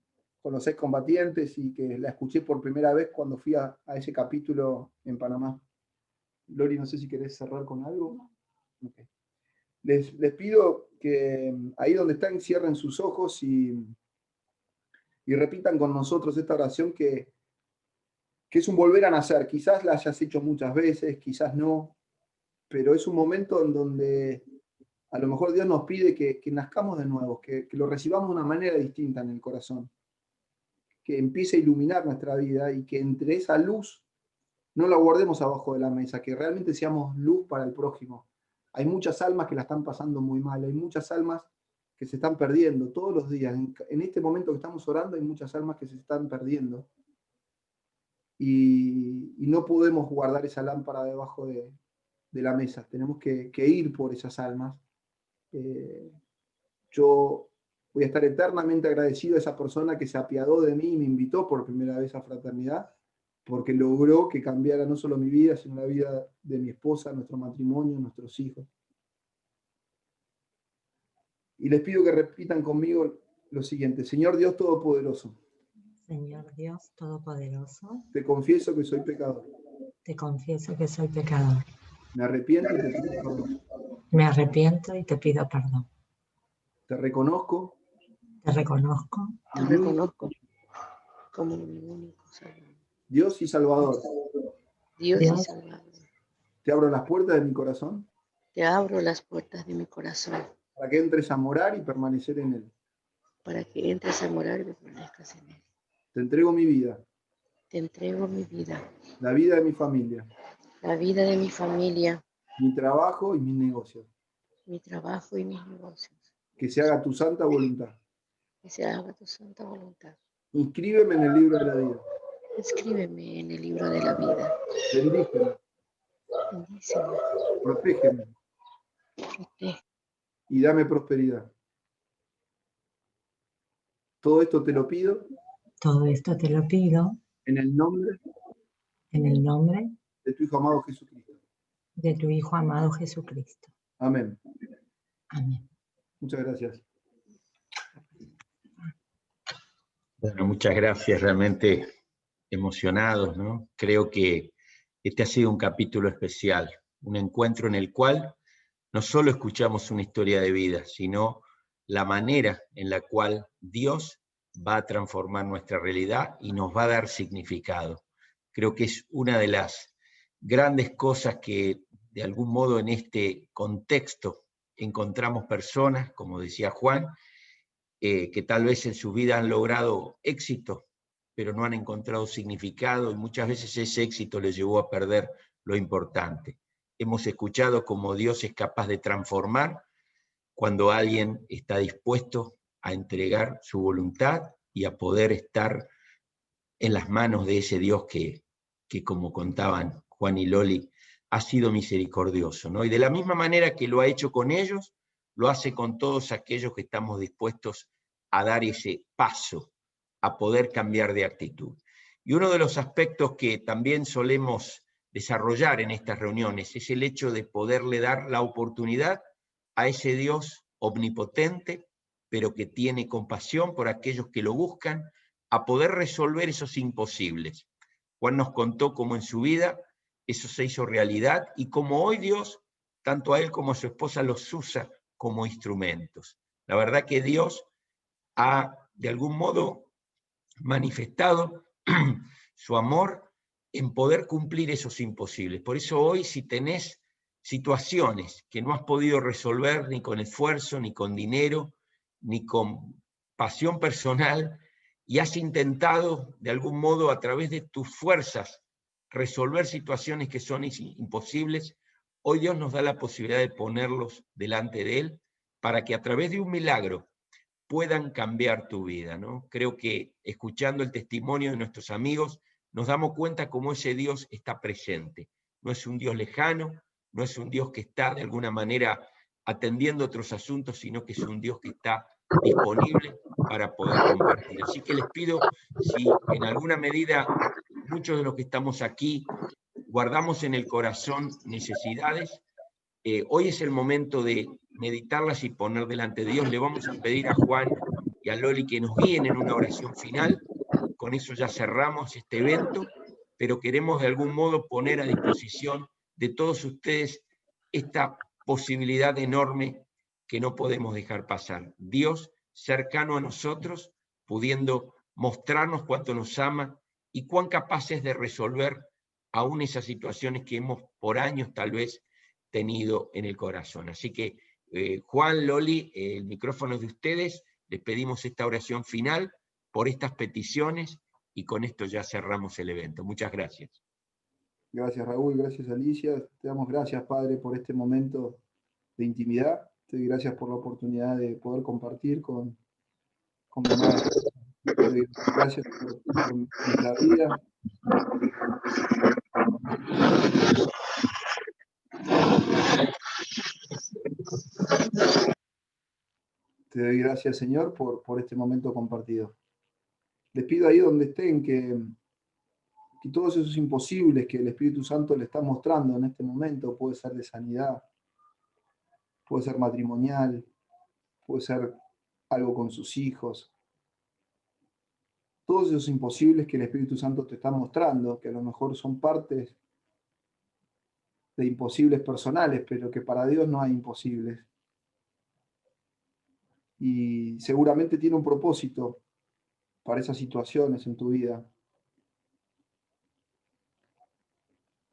los excombatientes y que la escuché por primera vez cuando fui a ese capítulo en Panamá. Lori, no sé si querés cerrar con algo. Okay. Les pido que ahí donde están cierren sus ojos y repitan con nosotros esta oración que es un volver a nacer. Quizás la hayas hecho muchas veces, quizás no, pero es un momento en donde a lo mejor Dios nos pide que nazcamos de nuevo, que lo recibamos de una manera distinta en el corazón, que empiece a iluminar nuestra vida y que entre esa luz no la guardemos abajo de la mesa, que realmente seamos luz para el prójimo. Hay muchas almas que la están pasando muy mal, hay muchas almas que se están perdiendo todos los días. En este momento que estamos orando hay muchas almas que se están perdiendo. Y no podemos guardar esa lámpara debajo de la mesa, tenemos que ir por esas almas. Yo voy a estar eternamente agradecido a esa persona que se apiadó de mí y me invitó por primera vez a Fraternidad, porque logró que cambiara no solo mi vida, sino la vida de mi esposa, nuestro matrimonio, nuestros hijos. Y les pido que repitan conmigo lo siguiente: Señor Dios Todopoderoso. Señor Dios Todopoderoso. Te confieso que soy pecador. Te confieso que soy pecador. Me arrepiento y te pido perdón. Me arrepiento y te pido perdón. Te reconozco. Te reconozco. Te reconozco como mi único Salvador. Dios y Salvador. Dios y Salvador. Te abro las puertas de mi corazón. Te abro las puertas de mi corazón. Para que entres a morar y permanecer en él. Para que entres a morar y permanezcas en él. Te entrego mi vida. Te entrego mi vida. La vida de mi familia. La vida de mi familia. Mi trabajo y mis negocios. Mi trabajo y mis negocios. Que se haga tu santa voluntad. Que se haga tu santa voluntad. Inscríbeme en el libro de la vida. Escríbeme en el libro de la vida. Bendíceme. Bendíceme. Protégeme. Protégeme. Y dame prosperidad. Todo esto te lo pido. Todo esto te lo pido. En el nombre. En el nombre. De tu Hijo amado Jesucristo. De tu Hijo amado Jesucristo. Amén. Amén. Muchas gracias. Bueno, muchas gracias, realmente emocionados, ¿no? Creo que este ha sido un capítulo especial, un encuentro en el cual no solo escuchamos una historia de vida, sino la manera en la cual Dios va a transformar nuestra realidad y nos va a dar significado. Creo que es una de las grandes cosas que de algún modo en este contexto encontramos personas, como decía Juan, que tal vez en su vida han logrado éxito, pero no han encontrado significado y muchas veces ese éxito les llevó a perder lo importante. Hemos escuchado cómo Dios es capaz de transformar cuando alguien está dispuesto a entregar su voluntad y a poder estar en las manos de ese Dios que como contaban Juan y Loli, ha sido misericordioso, ¿no? Y de la misma manera que lo ha hecho con ellos, lo hace con todos aquellos que estamos dispuestos a dar ese paso, a poder cambiar de actitud. Y uno de los aspectos que también solemos desarrollar en estas reuniones es el hecho de poderle dar la oportunidad a ese Dios omnipotente, pero que tiene compasión por aquellos que lo buscan, a poder resolver esos imposibles. Juan nos contó cómo en su vida eso se hizo realidad y cómo hoy Dios, tanto a él como a su esposa, los usa como instrumentos. La verdad que Dios ha, de algún modo, manifestado su amor en poder cumplir esos imposibles. Por eso hoy, si tenés situaciones que no has podido resolver ni con esfuerzo, ni con dinero, ni con pasión personal, y has intentado, de algún modo, a través de tus fuerzas, resolver situaciones que son imposibles, hoy Dios nos da la posibilidad de ponerlos delante de Él para que a través de un milagro puedan cambiar tu vida, ¿no? Creo que escuchando el testimonio de nuestros amigos nos damos cuenta cómo ese Dios está presente. No es un Dios lejano, no es un Dios que está de alguna manera atendiendo otros asuntos, sino que es un Dios que está disponible para poder compartir. Así que les pido, si en alguna medida muchos de los que estamos aquí guardamos en el corazón necesidades, hoy es el momento de meditarlas y poner delante de Dios. Le vamos a pedir a Juan y a Loli que nos guíen en una oración final. Con eso ya cerramos este evento, pero queremos de algún modo poner a disposición de todos ustedes esta posibilidad enorme que no podemos dejar pasar. Dios cercano a nosotros, pudiendo mostrarnos cuánto nos ama y cuán capaces de resolver aún esas situaciones que hemos por años tal vez tenido en el corazón. Así que Juan, Loli, el micrófono es de ustedes. Les pedimos esta oración final por estas peticiones y con esto ya cerramos el evento. Muchas gracias. Gracias, Raúl, gracias, Alicia. Te damos gracias, Padre, por este momento de intimidad. Te doy gracias por la oportunidad de poder compartir con mamá. Te doy gracias por nuestra vida. Te doy gracias, Señor, por este momento compartido. Les pido ahí donde estén que todos esos imposibles que el Espíritu Santo le está mostrando en este momento, puede ser de sanidad, puede ser matrimonial, puede ser algo con sus hijos. Todos esos imposibles que el Espíritu Santo te está mostrando, que a lo mejor son partes de imposibles personales, pero que para Dios no hay imposibles. Y seguramente tiene un propósito para esas situaciones en tu vida.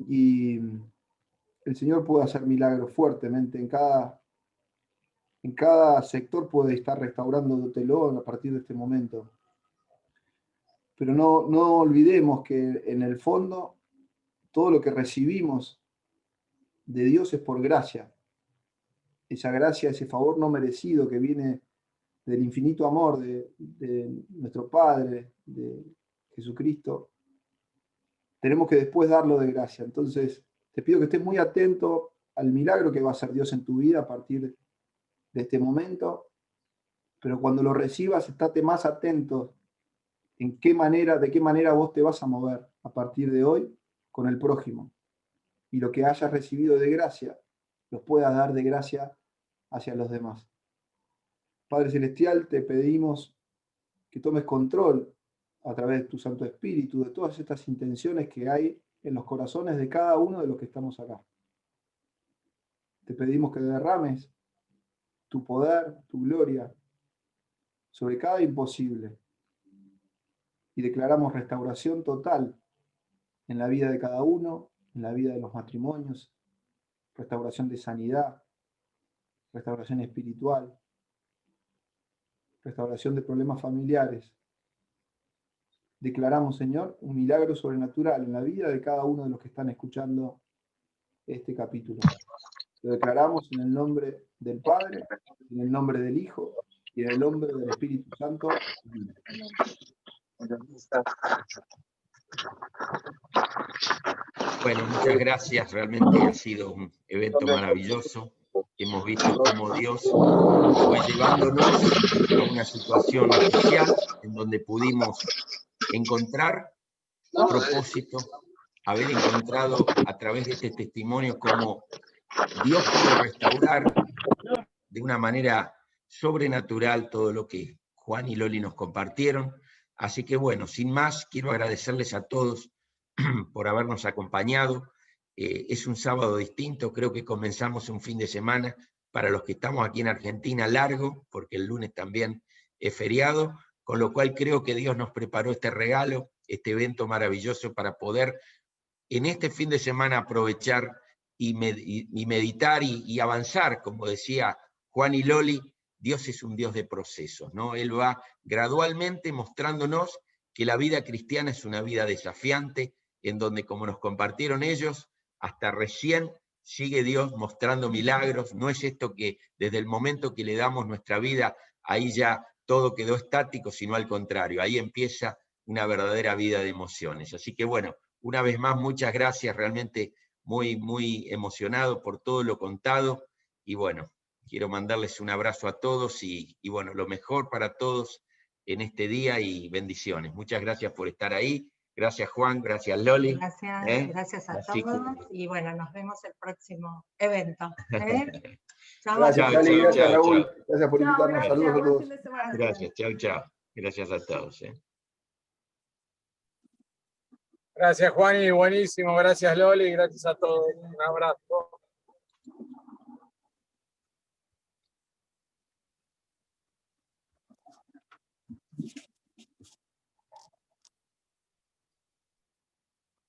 Y el Señor puede hacer milagros fuertemente en cada sector, puede estar restaurándotelo a partir de este momento. Pero no olvidemos que en el fondo todo lo que recibimos de Dios es por gracia. Esa gracia, ese favor no merecido que viene del infinito amor de nuestro Padre, de Jesucristo, tenemos que después darlo de gracia. Entonces, te pido que estés muy atento al milagro que va a hacer Dios en tu vida a partir de este momento, pero cuando lo recibas, estate más atento de qué manera vos te vas a mover a partir de hoy con el prójimo. Y lo que hayas recibido de gracia, los puedas dar de gracia hacia los demás. Padre Celestial, te pedimos que tomes control a través de tu Santo Espíritu de todas estas intenciones que hay en los corazones de cada uno de los que estamos acá. Te pedimos que derrames tu poder, tu gloria sobre cada imposible y declaramos restauración total en la vida de cada uno, en la vida de los matrimonios, restauración de sanidad, restauración espiritual, restauración de problemas familiares. Declaramos, Señor, un milagro sobrenatural en la vida de cada uno de los que están escuchando este capítulo. Lo declaramos en el nombre del Padre, en el nombre del Hijo y en el nombre del Espíritu Santo. Bueno, muchas gracias. Realmente ha sido un evento maravilloso. Hemos visto cómo Dios fue llevándonos a una situación especial en donde pudimos encontrar propósito, haber encontrado a través de este testimonio cómo Dios pudo restaurar de una manera sobrenatural todo lo que Juan y Loli nos compartieron. Así que bueno, sin más, quiero agradecerles a todos por habernos acompañado. Es un sábado distinto, creo que comenzamos un fin de semana para los que estamos aquí en Argentina largo, porque el lunes también es feriado, con lo cual creo que Dios nos preparó este regalo, este evento maravilloso para poder en este fin de semana aprovechar y meditar y avanzar, como decía Juan y Loli. Dios es un Dios de procesos, ¿no? Él va gradualmente mostrándonos que la vida cristiana es una vida desafiante, en donde, como nos compartieron ellos, hasta recién sigue Dios mostrando milagros. No es esto que desde el momento que le damos nuestra vida, ahí ya todo quedó estático, sino al contrario, ahí empieza una verdadera vida de emociones. Así que bueno, una vez más, muchas gracias, realmente muy, muy emocionado por todo lo contado, y bueno, quiero mandarles un abrazo a todos y bueno, lo mejor para todos en este día y bendiciones. Muchas gracias por estar ahí. Gracias Juan, gracias Loli. Gracias a Así todos que... y bueno, nos vemos el próximo evento. Chao, Gracias, Lali, chao, gracias chao, Raúl. chao. Gracias por invitarnos. Gracias, Saludos a buen todos. fin de semana. Gracias, chao, chao. Gracias a todos. Gracias, Juani, buenísimo. Gracias, Loli. Gracias a todos. Un abrazo.